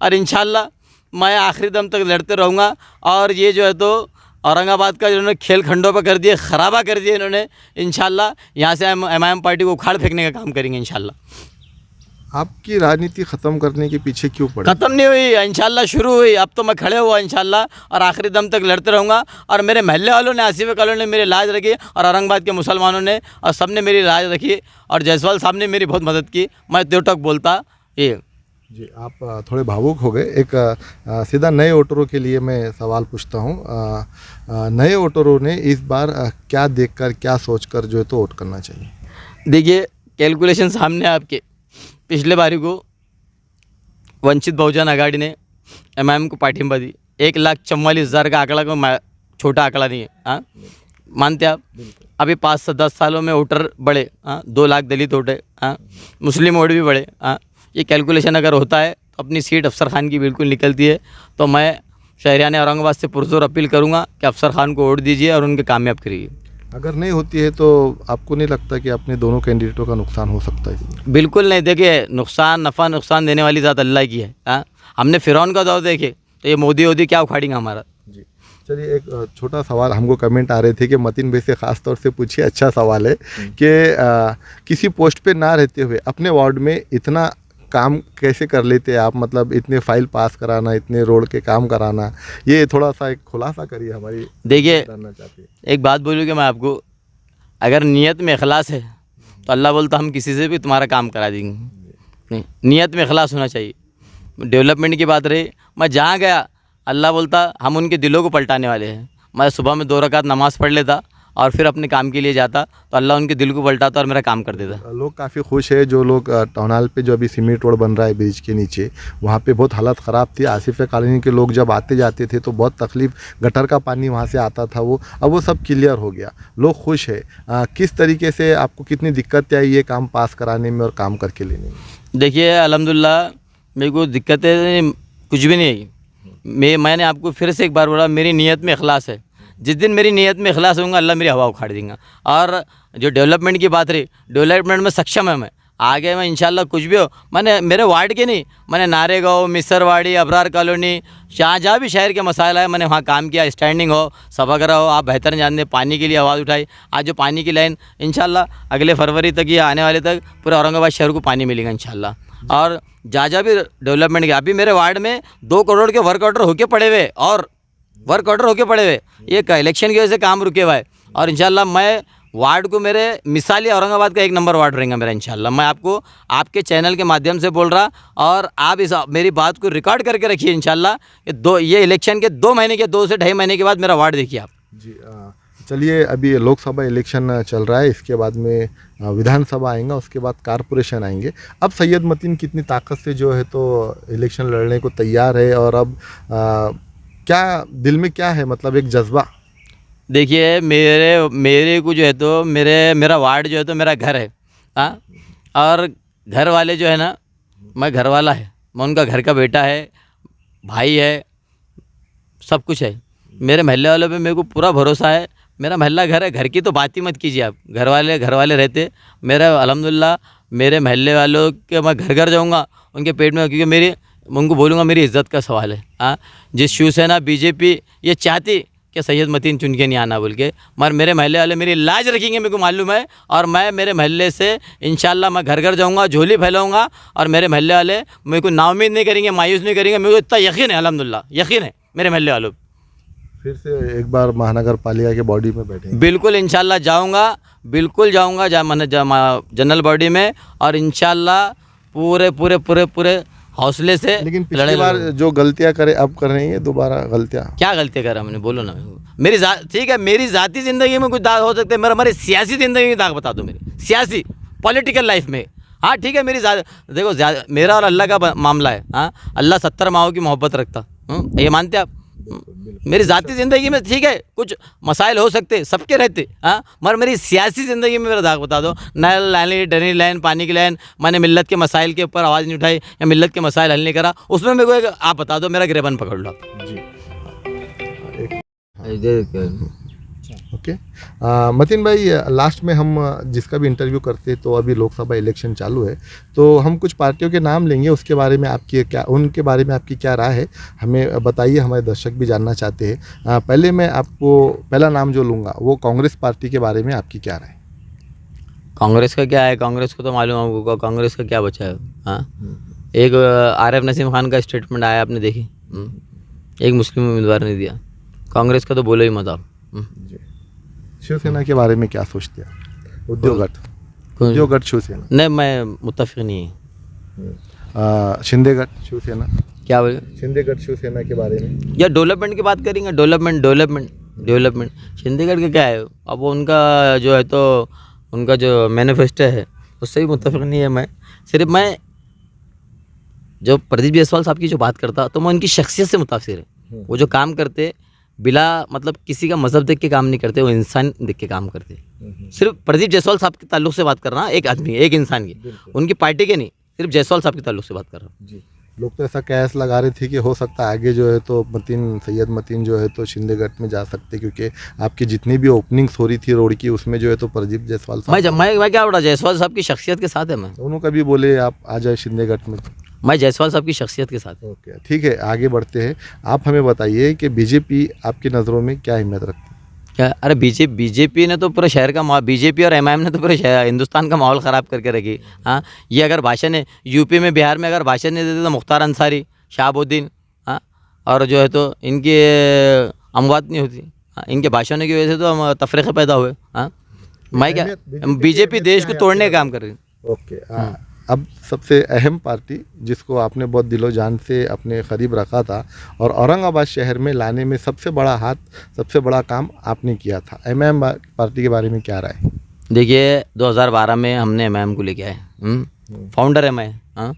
और इंशाल्लाह मैं आखिरी दम तक लड़ते रहूँगा। और ये जो है तो औरंगाबाद का जिन्होंने खेल खंडों पर कर दिए, ख़राबा कर दिए इन्होंने, इंशाल्लाह यहाँ से एमआईएम पार्टी को उखाड़ फेंकने का काम करेंगे इंशाल्लाह। आपकी राजनीति ख़त्म करने के पीछे क्यों पड़े? ख़त्म नहीं हुई, इंशाल्लाह शुरू हुई। अब तो मैं खड़े हुआ इंशाल्लाह और आखिरी दम तक लड़ते रहूँगा। और मेरे महल्ले वालों ने, आसिफ कॉलोनी ने मेरी लाज रखी और औरंगाबाद के मुसलमानों ने और सब ने मेरी लाज रखी और जायसवाल साहब ने मेरी बहुत मदद की। मैं दो टक बोलता ये। जी, आप थोड़े भावुक हो गए। एक सीधा नए वोटरों के लिए मैं सवाल पूछता हूँ। नए वोटरों ने इस बार क्या देखकर, क्या सोचकर जो है तो वोट करना चाहिए? देखिए, कैलकुलेशन सामने आपके। पिछले बारी को वंचित बहुजन आघाड़ी ने एमआईएम को पाठिंबा दी। 1,44,000 का आंकड़ा को छोटा आंकड़ा नहीं है। मानते आप? अभी 5 से 10 सालों में वोटर बढ़े, 2 लाख दलित वोटे, मुस्लिम वोट भी बढ़े। ये कैलकुलेशन अगर होता है तो अपनी सीट अफसर खान की बिल्कुल निकलती है। तो मैं शहरियान औरंगाबाद से पुरजोर अपील करूँगा कि अफसर खान को वोट दीजिए और उनके कामयाब करिए। अगर नहीं होती है तो आपको नहीं लगता कि अपने दोनों कैंडिडेटों का नुकसान हो सकता है? बिल्कुल नहीं। देखिए, नुकसान देने वाली ज़ात अल्लाह की है। हमने फिरौन का दौर देखे, तो ये मोदी क्या उखाड़ेंगे हमारा। जी, चलिए, एक छोटा सवाल हमको कमेंट आ रहे थे कि मतीन भाई से ख़ास तौर से पूछिए। अच्छा सवाल है कि किसी पोस्ट पे ना रहते हुए अपने वार्ड में इतना काम कैसे कर लेते हैं आप, मतलब इतने फाइल पास कराना, इतने रोड के काम कराना, ये थोड़ा सा एक खुलासा करिए हमारी। देखिए जानना चाहते हैं। एक बात बोलूँ कि मैं आपको, अगर नीयत में इखलास है तो अल्लाह बोलता हम किसी से भी तुम्हारा काम करा देंगे। नहीं, नीयत में इखलास होना चाहिए। डेवलपमेंट की बात रही, मैं जहाँ गया अल्लाह बोलता हम उनके दिलों को पलटाने वाले हैं। मैं सुबह में 2 रकात नमाज़ पढ़ लेता और फिर अपने काम के लिए जाता तो अल्लाह उनके दिल को पलटाता और मेरा काम कर देता। लोग काफ़ी खुश है, जो लोग टाउन हॉल पे जो अभी सीमेंट रोड बन रहा है ब्रिज के नीचे, वहाँ पे बहुत हालत ख़राब थी। आसिफ कॉलोनी के लोग जब आते जाते थे तो बहुत तकलीफ़, गटर का पानी वहाँ से आता था, वो अब वो सब क्लियर हो गया, लोग खुश है। किस तरीके से आपको कितनी दिक्कत आई ये काम पास कराने में और काम करके लेने में? देखिए अल्हम्दुलिल्लाह मेरे को दिक्कतें कुछ भी नहीं आई। मैंने आपको फिर से एक बार बोला, मेरी नीयत में इखलास है। जिस दिन मेरी नीयत में इखलास होगा अल्लाह मेरी हवा उखाड़ देगा। और जो डेवलपमेंट की बात रही, डेवलपमेंट में सक्षम है मैं। आगे मैं इंशाल्लाह कुछ भी हो, मैंने मेरे वार्ड के नहीं, मैंने नारेगांव, मिसरवाड़ी, अबरार कॉलोनी, जहाँ भी शहर के मसाइल आए मैंने वहाँ काम किया। स्टैंडिंग हो, सभागृह हो, आप बेहतर जानते, पानी के लिए आवाज़ उठाई। आज जो पानी की लाइन इंशाल्लाह अगले फरवरी तक या आने वाले तक पूरे औरंगाबाद शहर को पानी मिलेगा इंशाल्लाह। और जहाँ भी डेवलपमेंट किया, अभी मेरे वार्ड में 2 करोड़ के वर्क ऑर्डर होके पड़े हुए और वर्क ऑर्डर होके पड़े हुए, ये इलेक्शन की वजह से काम रुके हुआ है। और इंशाल्लाह मैं वार्ड को, मेरे मिसाली औरंगाबाद का 1 नंबर वार्ड रहेगा मेरा इंशाल्लाह। मैं आपको आपके चैनल के माध्यम से बोल रहा, और आप इस मेरी बात को रिकॉर्ड करके रखिए इंशाल्लाह। ये इलेक्शन के 2 महीने के 2 से 2.5 महीने के बाद मेरा वार्ड देखिए आप जी। चलिए, अभी लोकसभा इलेक्शन चल रहा है, इसके बाद में विधानसभा आएगा, उसके बाद कारपोरेशन आएंगे। अब सैयद मतीन कितनी ताकत से जो है तो इलेक्शन लड़ने को तैयार है, और अब क्या दिल में क्या है, मतलब एक जज्बा? देखिए मेरे को जो है तो मेरा वार्ड जो है तो मेरा घर है। हाँ, और घर वाले जो है ना, मैं घर वाला है, मैं उनका घर का बेटा है, भाई है, सब कुछ है। मेरे महल्ले वालों पे मेरे को पूरा भरोसा है। मेरा महल्ला घर है, घर की तो बात ही मत कीजिए आप। घर वाले रहते मेरा, अल्हम्दुलिल्लाह मेरे महल्ले वालों के मैं घर घर जाऊँगा उनके पेट में, क्योंकि मेरी, उनको बोलूँगा मेरी इज़्ज़त का सवाल है। हाँ, जिस शिवसेना बीजेपी ये चाहती कि सैयद मतीन चुन के नहीं आना बोल के, मगर मेरे महल्ले वाले मेरी लाज रखेंगे, मेरे को मालूम है। और मैं मेरे महल्ले से इंशाल्लाह मैं घर घर जाऊँगा, झोली फैलाऊँगा, और मेरे महल्ले वाले मेरे को नाउमीद नहीं करेंगे, मायूस नहीं करेंगे। मेरे को इतना यकीन है, अल्हम्दुलिल्लाह यकीन है मेरे महल्ले वालों। फिर से एक बार महानगर पालिका के बॉडी में बैठेंगे? बिल्कुल इंशाल्लाह जाऊँगा, बिल्कुल जाऊँगा जनरल बॉडी में, और इंशाल्लाह पूरे पूरे पूरे पूरे हौसले से। लेकिन पिछली बार जो गलतियां करे अब कर रही है दोबारा गलतियां? क्या गलतियां करा मैंने, बोलो ना। मेरी ठीक है, मेरी ज़ाती ज़िंदगी में कुछ दाग हो सकते हैं, मेरी सियासी ज़िंदगी में दाग बता दो, मेरी सियासी पॉलिटिकल लाइफ में। हाँ ठीक है, देखो मेरा और अल्लाह का मामला है। हाँ, अल्लाह 70 माओं की मोहब्बत रखता, ये मानते आप? मेरी ज़ाती ज़िंदगी में ठीक है कुछ मसाइल हो सकते, सबके रहते। हाँ, मगर मेरी सियासी ज़िंदगी में मेरा दाग बता दो। नल लाइन, ड्रेनेज लाइन, पानी की लाइन, मैंने मिल्लत के मसाइल के ऊपर आवाज़ नहीं उठाई या मिल्लत के मसाइल हल नहीं करा, उसमें मेरे को एक आप बता दो, मेरा गिरेबन पकड़ लो जी। ओके, मतीन भाई, लास्ट में हम जिसका भी इंटरव्यू करते हैं तो अभी लोकसभा इलेक्शन चालू है, तो हम कुछ पार्टियों के नाम लेंगे, उसके बारे में आपकी क्या, उनके बारे में आपकी क्या राय है हमें बताइए, हमारे दर्शक भी जानना चाहते हैं। पहले मैं आपको पहला नाम जो लूँगा वो कांग्रेस पार्टी के बारे में आपकी क्या राय? कांग्रेस का क्या है, कांग्रेस को तो मालूम है आपको, कांग्रेस का क्या बचा है। हाँ, एक आरिफ नसीम खान का स्टेटमेंट आया, आपने देखी? एक मुस्लिम उम्मीदवार ने दिया। कांग्रेस का तो बोलो ही मत आप। शिवसेना के बारे में क्या सोचते हैं? उद्योगठ शिवसेना? नहीं, मैं मुत्तफिक नहीं है। शिंदेगढ़ शिवसेना? क्या बोले? शिंदेगढ़ शिवसेना के बारे में या डेवलपमेंट की बात करेंगे? डेवलपमेंट शिंदेगढ़ का क्या है? अब वो उनका जो है तो उनका जो मैनिफेस्टो है उससे भी मुत्तफिक नहीं है मैं। सिर्फ मैं जो प्रदीप जायसवाल साहब की जो बात करता तो मैं उनकी शख्सियत से मुतासिर है। वो जो काम करते बिला मतलब किसी का मज़हब देख के काम नहीं करते, वो इंसान देख के काम करते। सिर्फ प्रदीप जायसवाल साहब के ताल्लुक से बात कर रहा हूँ, एक आदमी, एक इंसान की, उनकी पार्टी के नहीं, सिर्फ जायसवाल साहब के ताल्लुक से बात कर रहा हूँ जी। लोग तो ऐसा कयास लगा रहे थे कि हो सकता है आगे जो है तो सैयद मतीन जो है तो शिंदेगढ़ में जा सकते, क्योंकि आपकी जितनी भी ओपनिंग्स हो रही थी रोड की उसमें जो है तो प्रदीप जायसवाल साहब। मैं क्या बोला, जायसवाल साहब की शख्सियत के साथ है मैं। उन्होंने कभी बोले आप आ जाए शिंदेगढ़ में? मैं जायसवाल साहब की शख्सियत के साथ। ओके, ठीक है, आगे बढ़ते हैं। आप हमें बताइए कि बीजेपी आपकी नज़रों में क्या अहमियत रखती है? क्या? अरे बीजेपी ने तो पूरे शहर का बीजेपी और एमआईएम ने तो पूरे हिंदुस्तान का माहौल ख़राब करके रखी। हाँ, ये अगर भाषण है यूपी में बिहार में अगर भाषण नहीं देते तो मुख्तार अंसारी, शहाबुद्दीन, हाँ, और जो है तो इनकी अमवात नहीं होती। हाँ, इनके भाषणों की वजह से तो हम तफरीक़े पैदा हुए। हाँ, मैं क्या, बीजेपी देश को तोड़ने का काम कर रही है। ओके, अब सबसे अहम पार्टी जिसको आपने बहुत दिलो जान से अपने करीब रखा था और औरंगाबाद शहर में लाने में सबसे बड़ा हाथ, सबसे बड़ा काम आपने किया था, एमआईएम पार्टी के बारे में क्या राय है? देखिए 2012 में हमने एमआईएम को लेके आए, फाउंडर एमआईएम, हाँ,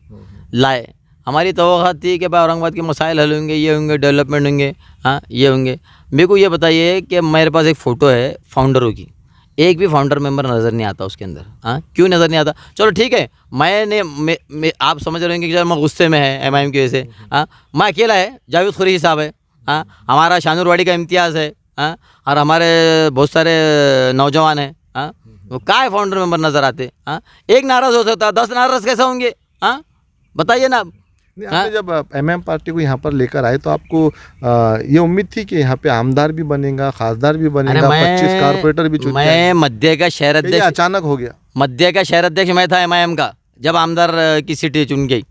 लाए। हमारी तवक्कुआत थी कि भाई औरंगाबाद के मसाइल हल होंगे, ये होंगे, डेवलपमेंट होंगे, हाँ, ये होंगे। मेरे को ये बताइए कि मेरे पास एक फ़ोटो है फाउंडरों की, एक भी फाउंडर मेंबर नज़र नहीं आता उसके अंदर। हाँ, क्यों नज़र नहीं आता? चलो ठीक है, आप समझ रहे होंगे कि मैं गुस्से में है एमआईएम की वजह से। हाँ, मैं अकेला है, जावेद कुरैशी साहब है, हाँ, हमारा शानूरवाड़ी का इम्तियाज़ है, हाँ, और हमारे बहुत सारे नौजवान हैं। हाँ, वो क्या फाउंडर मेंबर नज़र आते? हाँ, एक नाराज़ हो सकता है, 10 नाराज़ कैसे होंगे? हाँ, बताइए ना। नहीं, आपने जब एमआईएम पार्टी को यहाँ पर लेकर आए तो आपको ये उम्मीद थी कि यहाँ पे आमदार भी बनेगा, खासदार भी बनेगा, 25 कारपोरेटर भी चुन मैं मध्य का शहर अध्यक्ष, अचानक हो गया? मध्य का शहर अध्यक्ष मैं था एमआईएम का, जब आमदार की सीट चुन गई।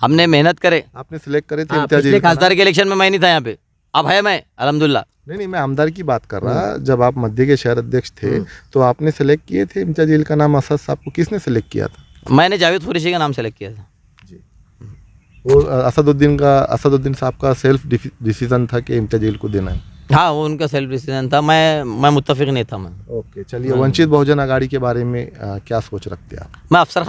हमने मेहनत करे, आपने सिलेक्ट करे थे। हाँ, पिछले खासदार के इलेक्शन में मैं नहीं था यहाँ पे, अब है मैं, अल्हम्दुलिल्लाह। नहीं, मैं आमदार की बात कर रहा। जब आप मध्य के शहर अध्यक्ष थे तो आपने सेलेक्ट किए थे इम्तियाज जलील का नाम, असद साहब को किसने सेलेक्ट किया था? मैंने जावेद कुरैशी का नाम सेलेक्ट किया था। और असदुद्दीन साहब का सेल्फ डिसीजन था कि इम्तियाज जलील को देना है? हाँ, वो उनका सेल्फ डिसीजन था, मैं मुत्तफिक नहीं था। मैं ओके, चलिए, वंचित बहुजन आघाड़ी के बारे में क्या सोच रखते हैं आप? मैं अफसर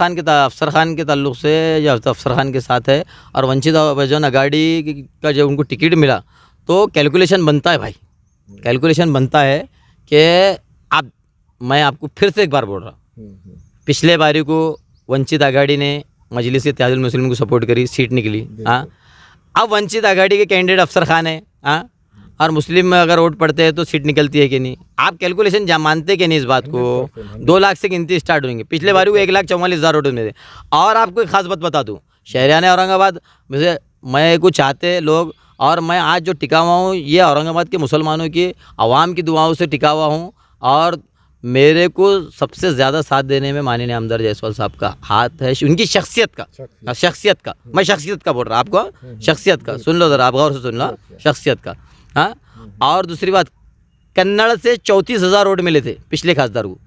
खान के ताल्लुक से, या अफसर खान के साथ है, और वंचित बहुजन आघाड़ी का जब उनको टिकट मिला तो कैलकुलेशन बनता है भाई, कैलकुलेशन बनता है कि मैं आपको फिर से एक बार बोल रहा हूँ, पिछले बारी को वंचित आघाड़ी ने मजलिस इत्तेहादुल मुस्लिमीन को सपोर्ट करी, सीट निकली। हाँ, अब वंचित आघाड़ी के कैंडिडेट अफसर खान है, हाँ, और मुस्लिम में अगर वोट पड़ते हैं तो सीट निकलती है कि नहीं? आप कैलकुलेशन मानते कि नहीं इस बात को? 2 लाख से गिनती स्टार्ट होंगे, पिछले बारी को 1,44,000 वोट मिले। और आपको एक खास बात बता दूँ, शहरियान औरंगाबाद में मैं कुछ चाहते लोग, और मैं आज जो टिका हुआ हूँ ये औरंगाबाद के मुसलमानों की आवाम की दुआओं से टिका हुआ हूँ, और मेरे को सबसे ज़्यादा साथ देने में माननीय आमदार जायसवाल साहब का हाथ है, उनकी शख्सियत का। मैं शख्सियत का बोल रहा, आपको शख्सियत का सुन लो ज़रा, आप गौर से सुन लो, शख्सियत का। हाँ, और दूसरी बात, कन्नड़ से 34,000 वोट मिले थे पिछले खासदार को।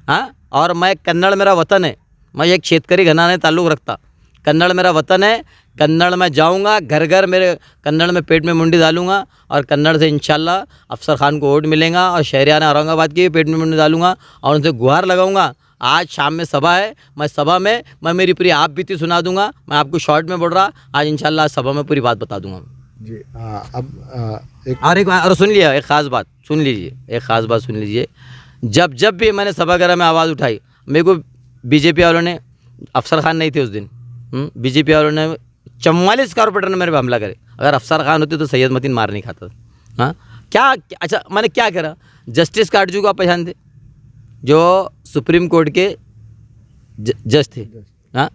हाँ, और मैं, कन्नड़ मेरा वतन है, मैं एक शेतकरी घराने ताल्लुक़ रखता, कन्नड़ मेरा वतन है, कन्नड़ में जाऊंगा, घर घर मेरे कन्नड़ में पेट में मुंडी डालूंगा, और कन्नड़ से इंशाल्लाह अफसर खान को वोट मिलेगा, और शहरियान औरंगाबाद की पेट में मुंडी डालूंगा और उनसे गुहार लगाऊंगा। आज शाम में सभा है, मैं सभा में मैं मेरी पूरी आप बीती सुना दूंगा। मैं आपको शॉर्ट में बोल रहा, आज इंशाल्लाह सभा में पूरी बात बता दूंगा जी। अब और सुन लिया, एक ख़ास बात सुन लीजिए, एक ख़ास बात सुन लीजिए। जब भी मैंने सभागार में आवाज़ उठाई, मेरे को बीजेपी वालों ने, अफसर खान नहीं थे उस दिन, बीजेपी वालों ने 44 कारपोरेटर ने मेरे पे हमला करे। अगर अफसर खान होते तो सैयद मतीन मार नहीं खाता। हाँ, क्या अच्छा मैंने क्या करा? जस्टिस काटजू को आप पहचानते, जो सुप्रीम कोर्ट के जज थे। हाँ,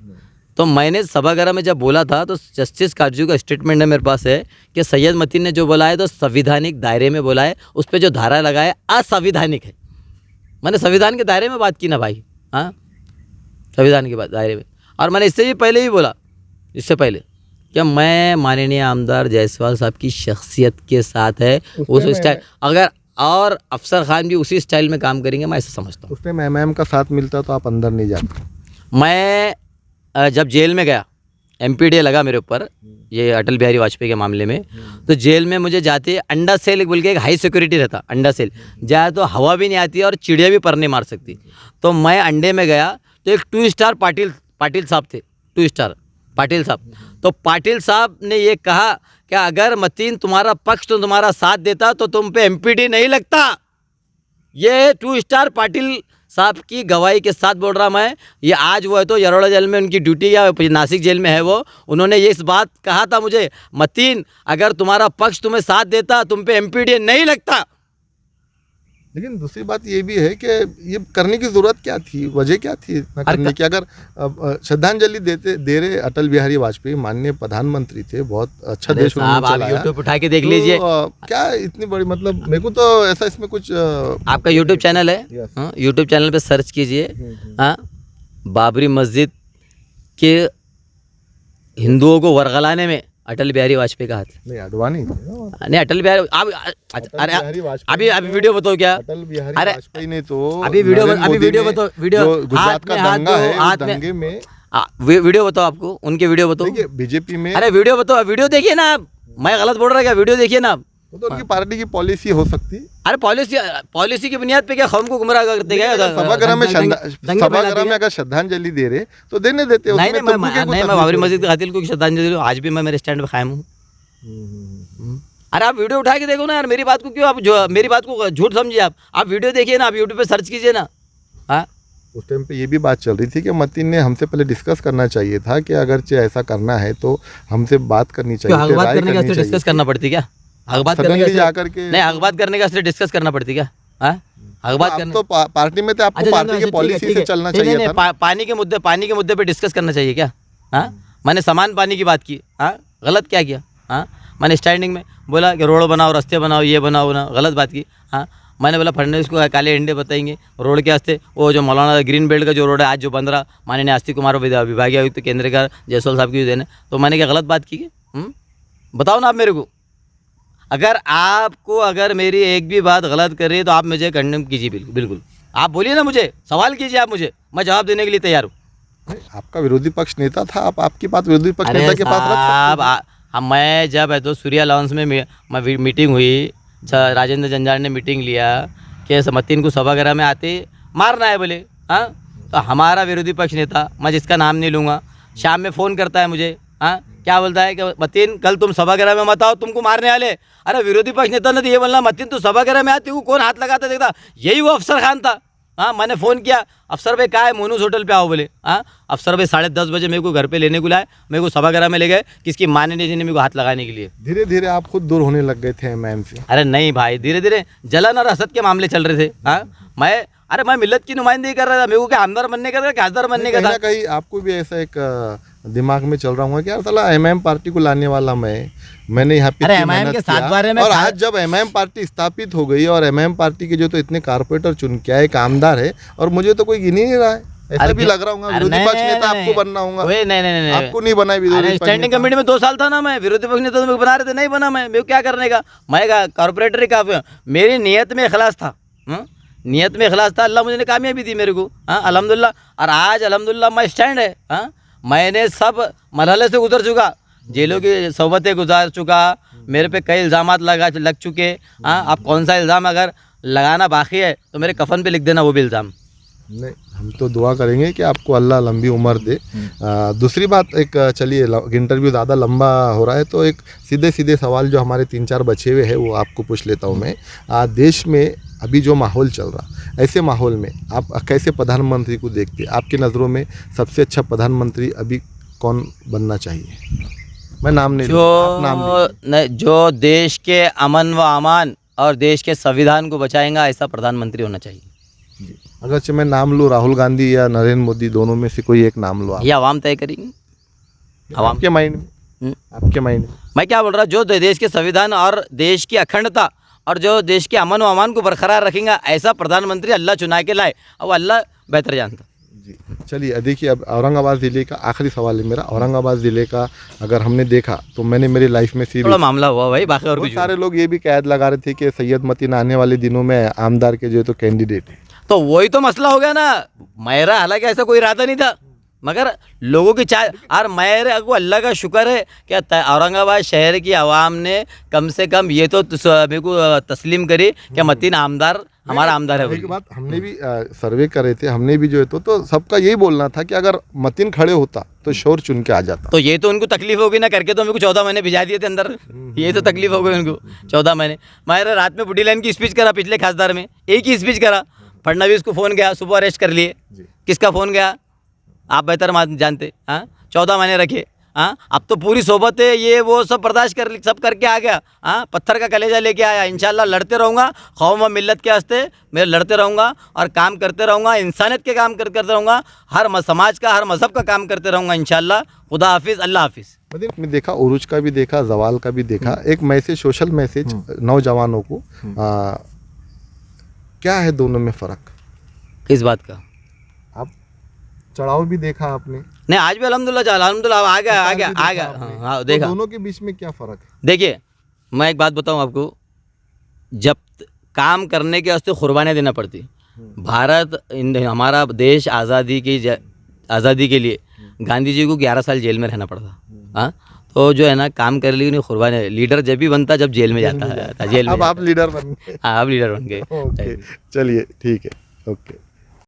तो मैंने सभागार में जब बोला था तो जस्टिस काटजू का स्टेटमेंट है मेरे पास है कि सैयद मतीन ने जो बोला है तो संविधानिक दायरे में बोला है, उस पर जो धारा लगाए असंविधानिक है। मैंने संविधान के दायरे में बात की ना भाई, हाँ, संविधान के दायरे में। और मैंने इससे भी पहले ही बोला, इससे पहले कि मैं माननीय आमदार जायसवाल साहब की शख्सियत के साथ है उस स्टाइल, अगर और अफसर खान भी उसी स्टाइल में काम करेंगे, मैं ऐसा समझता हूँ। उस टाइम एमआईएम का साथ मिलता तो आप अंदर नहीं जाते। मैं जब जेल में गया, एमपीडीए लगा मेरे ऊपर, ये अटल बिहारी वाजपेयी के मामले में, तो जेल में मुझे जाते अंडा सेल बोल के एक हाई सिक्योरिटी रहता, अंडा सेल जाए तो हवा भी नहीं आती और चिड़िया भी पर नहीं मार सकती। तो मैं अंडे में गया तो एक 2 स्टार पाटिल साहब थे, 2 स्टार पाटिल साहब। तो पाटिल साहब ने ये कहा कि अगर मतीन तुम्हारा पक्ष तो तुम्हारा साथ देता तो तुम पे एमपीडी नहीं लगता। ये 2 स्टार पाटिल साहब की गवाही के साथ बोल रहा मैं। ये आज वो है तो यरोड़ा जेल में उनकी ड्यूटी या नासिक जेल में है वो, उन्होंने ये इस बात कहा था मुझे, मतीन अगर तुम्हारा पक्ष तुम्हें साथ देता तुम पे एमपीडी नहीं लगता। लेकिन दूसरी बात ये भी है कि ये करने की जरूरत क्या थी, वजह क्या थी इतना करने की? अगर श्रद्धांजलि दे रहे अटल बिहारी वाजपेयी माननीय प्रधानमंत्री थे, बहुत अच्छा देश साहब उन्होंने आप चलाया, यूट्यूब उठा के देख तो, लीजिए। क्या इतनी बड़ी, मतलब मेरे को तो ऐसा इसमें कुछ आपका यूट्यूब चैनल है, Yes. यूट्यूब चैनल पे सर्च कीजिए, हाँ, बाबरी मस्जिद के हिंदुओं को वरगलाने में अटल बिहारी वाजपेयी का हाथ। नहीं, अडवाणी थे ना। नहीं अटल बिहारी आप अटल अरे बिहारी वाजपेयी अभी अभी वीडियो बताओ क्या? अटल बिहारी अरे, वाजपेयी ने तो अभी वीडियो नरेंद्र अभी मोदी वीडियो ने बताओ, वीडियो जो गुजरात का हाथ दंगा में है, उस हाथ में दंगे में वीडियो बताओ, आपको उनके वीडियो बताओ। देखिए बीजेपी में, अरे वीडियो बताओ, वीडियो देखिए ना आप, मैं गलत बोल रहा क्या? वीडियो देखिए ना आप। वो तो उनकी पार्टी की पॉलिसी हो सकती। अरे पॉलिसी की बुनियाद पे क्या कौम को गुमराह करते क्या? सभागृह में दंगे सभागृह फैलाते में क्या? अगर श्रद्धांजलि दे रहे तो देने देते, नहीं उसमें नहीं, तब्बू के मैं कोई बाबरी तकलीफ मस्जिद के कातिल को श्रद्धांजलि दूं, आज भी मैं मेरे स्टैंड पे कायम हूँ। अरे आप वीडियो उठा के देखो ना यार, मेरी बात को क्यों आप मेरी बात को झूठ समझिए? आप वीडियो देखिए ना, आप यूट्यूब पे सर्च कीजिए ना। हाँ, उस टाइम पे ये भी बात चल रही थी कि मतीन ने हमसे पहले डिस्कस करना चाहिए था कि अगर ऐसा करना है तो हमसे बात करनी चाहिए थी, बात राय करने का करनी डिस्कस चाहिए करना पड़ती क्या? बात करने सडनली का जाकर के। नहीं, बात करने का डिस्कस करना पड़ती क्या? हाँ, बात आप करने तो पार्टी में थे, आपको अच्छा, पार्टी अच्छा, की ठीक है, पॉलिसी ठीक से है। चलना नहीं, चाहिए नहीं, था। पानी के मुद्दे पे डिस्कस करना चाहिए क्या? हाँ, मैंने समान पानी की बात की, हाँ, गलत क्या किया? हाँ, मैंने स्टैंडिंग में बोला कि रोड बनाओ, रास्ते बनाओ, ये बनाओ ना, गलत बात की। हाँ, मैंने बोला फडणवीस को काले इंडे बताएंगे रोड के वास्ते, वो जो मौलाना ग्रीन बेल्ट का जो रोड है आज जो बन रहा, माननीय आस्तिक कुमार विभागीय आयुक्त केंद्र का जायसवाल साहब की देने, तो मैंने क्या गलत बात की है? बताओ ना आप मेरे को। अगर मेरी एक भी बात गलत कर रही है तो आप मुझे कंडेम कीजिए, बिल्कुल आप बोलिए ना, मुझे सवाल कीजिए आप मुझे, मैं जवाब देने के लिए तैयार हूँ। आपका विरोधी पक्ष नेता था, आप आपकी बात विरोधी पक्ष नेता के पास रख सकते हैं। मैं जब है तो सूर्या लॉन्स में मीटिंग हुई, राजेंद्र जंजाल ने मीटिंग लिया कि मतीन को सभागृह में आते मारना है बोले। हाँ, तो हमारा विरोधी पक्ष नेता, मैं जिसका नाम नहीं लूँगा, शाम में फ़ोन करता है मुझे। हाँ, क्या बोलता है कि मतीन कल तुम सभागृह में मत आओ, तुमको मारने वाले। अरे विरोधी पक्ष नेता ने तो ये बोलना, मतीन तू सभागृह में आती हूँ, कौन हाथ लगाता देखता? यही वो अफसर खान था। हाँ, मैंने फ़ोन किया, अफसर भाई कहाँ है? मोनूस होटल पे आओ बोले। हाँ, अफसर भाई 10:30 बजे मेरे को घर पे लेने को लाए, मेरे को सभागृह में ले गए, किसकी माननीय जी ने मेरे को हाथ लगाने के लिए। धीरे धीरे आप खुद दूर होने लग गए थे एमआईएम से। अरे नहीं भाई, धीरे धीरे जलन और हसद के मामले चल रहे थे। हाँ, मैं मिल्लत की नुमाइंदगी कर रहा था, मेरे को क्या आमदार बनने का था, खासदार बनने का था? कहीं आपको भी ऐसा एक दिमाग में चल रहा हूँ कि यार साला एमआईएम पार्टी को लाने वाला मैंने यहाँ पे एमआईएम के साथ बारे में और आज जब एमआईएम पार्टी स्थापित हो गई और एमआईएम पार्टी के जो तो इतने कारपोरेटर चुन के आए, एक आमदार है, और मुझे तो कोई गिन ही नहीं रहा है। ऐसा भी लग रहा हूँ विरोधी पक्ष नेता आपको बनना होगा। नहीं, आपको नहीं बनाए विरोधी पक्ष स्टैंडिंग कमेटी में 2 साल था ना मैं, विरोधी पक्ष नेता तो बना रहे थे, नहीं बना मैं, मेरे को क्या करने का? मैं कारपोरेटर ही काफी, मेरी नीयत में इखलास था। नियत में इखलास था, अल्लाह मुझे कामयाबी दी मेरे को। हाँ, अल्हम्दुलिल्लाह। और आज अल्हम्दुलिल्लाह मैं स्टैंड है। हाँ, मैंने सब मरहले से गुजर चुका, जेलों की सोबतें गुजार चुका, मेरे पे कई इल्ज़ामात लग चुके। हाँ, अब कौन सा इल्ज़ाम अगर लगाना बाकी है तो मेरे कफन पे लिख देना वो भी इल्ज़ाम। नहीं, हम तो दुआ करेंगे कि आपको अल्लाह लंबी उम्र दे। दूसरी बात, एक चलिए इंटरव्यू ज़्यादा लंबा हो रहा है तो एक सीधे सीधे सवाल जो हमारे 3-4 बचे हुए हैं वो आपको पूछ लेता हूँ मैं। देश में अभी जो माहौल चल रहा, ऐसे माहौल में आप कैसे प्रधानमंत्री को देखते? आपकी नज़रों में सबसे अच्छा प्रधानमंत्री अभी कौन बनना चाहिए? मैं नाम नहीं जो देश के अमन व अमान और देश के संविधान को बचाएगा ऐसा प्रधानमंत्री होना चाहिए। अगर मैं नाम लूँ राहुल गांधी या नरेंद्र मोदी, दोनों में से कोई एक नाम लो। ये आवाम तय करेंगे, आवाम के माइंड में। आपके माइंड में मैं क्या बोल रहा, जो देश के संविधान और देश की अखंडता और जो देश के अमन व अमान को बरकरार रखेगा ऐसा प्रधानमंत्री अल्लाह चुना के लाए, और अल्लाह बेहतर जानता। जी, चलिए देखिए, अब औरंगाबाद ज़िले का आखिरी सवाल है मेरा। औरंगाबाद ज़िले का अगर हमने देखा तो मैंने मेरी लाइफ में थोड़ा मामला हुआ भाई, बाकी और कुछ सारे लोग ये भी कैद लगा रहे थे कि सैयद मतीन आने वाले दिनों में आमदार के जो तो कैंडिडेट है। तो वही तो मसला हो गया ना। मेरा हालांकि ऐसा कोई इरादा नहीं था, मगर लोगों की चाह, और मेरे को अल्लाह का शुक्र है कि औरंगाबाद शहर की आवाम ने कम से कम ये तो मेरे को तस्लीम करी कि मतीन आमदार हमारा आमदार है। एक बात हमने भी सर्वे करे थे, हमने भी जो है तो सबका यही बोलना था कि अगर मतीन खड़े होता तो शोर चुन के आ जाता। तो ये तो उनको तकलीफ होगी ना, करके तो मेरे को 14 महीने भिजा दिए थे अंदर। ये तो तकलीफ हो गई उनको 14 महीने। मैंने रात में बुढ़ी लाइन की स्पीच करा, पिछले खासदार में एक ही स्पीच करा। फडणवीस को फ़ोन गया, सुबह अरेस्ट कर लिए। किसका फ़ोन गया आप बेहतर जानते। हाँ, 14 महीने रखे। हाँ, अब तो पूरी सोबत है, ये वो सब बर्दाश्त कर सब करके आ गया। हाँ, पत्थर का कलेजा लेके आया। इंशाल्लाह लड़ते रहूँगा, कौम व मिल्लत के वास्ते मैं लड़ते रहूँगा और काम करते रहूँगा, इंसानियत के काम करते रहूँगा, हर समाज का, हर मज़हब का काम करते रहूँगा इंशाल्लाह। खुदा हाफिज़, अल्लाह हाफिज़। मैं देखा उरूज का भी देखा, जवाल का भी देखा, एक मैसेज, सोशल मैसेज नौजवानों को, क्या है दोनों में फ़र्क? किस बात का? आप चढ़ाव भी देखा आपने? नहीं, आज भी अल्हम्दुलिल्लाह आ गया। हाँ, देखा। दोनों के बीच में क्या फ़र्क है? देखिए, मैं एक बात बताऊं आपको, जब काम करने के वास्ते कुर्बानियाँ देना पड़ती। भारत हमारा देश आज़ादी के लिए गांधी जी को 11 साल जेल में रहना पड़ता। हाँ, तो जो है ना, काम कर ली उन्हें कुर्बानी। लीडर जब भी बनता जब जेल में जाता है, जेल में। अब आप लीडर बन गए। हाँ, अब लीडर बन गए। ओके, चलिए ठीक है, ओके।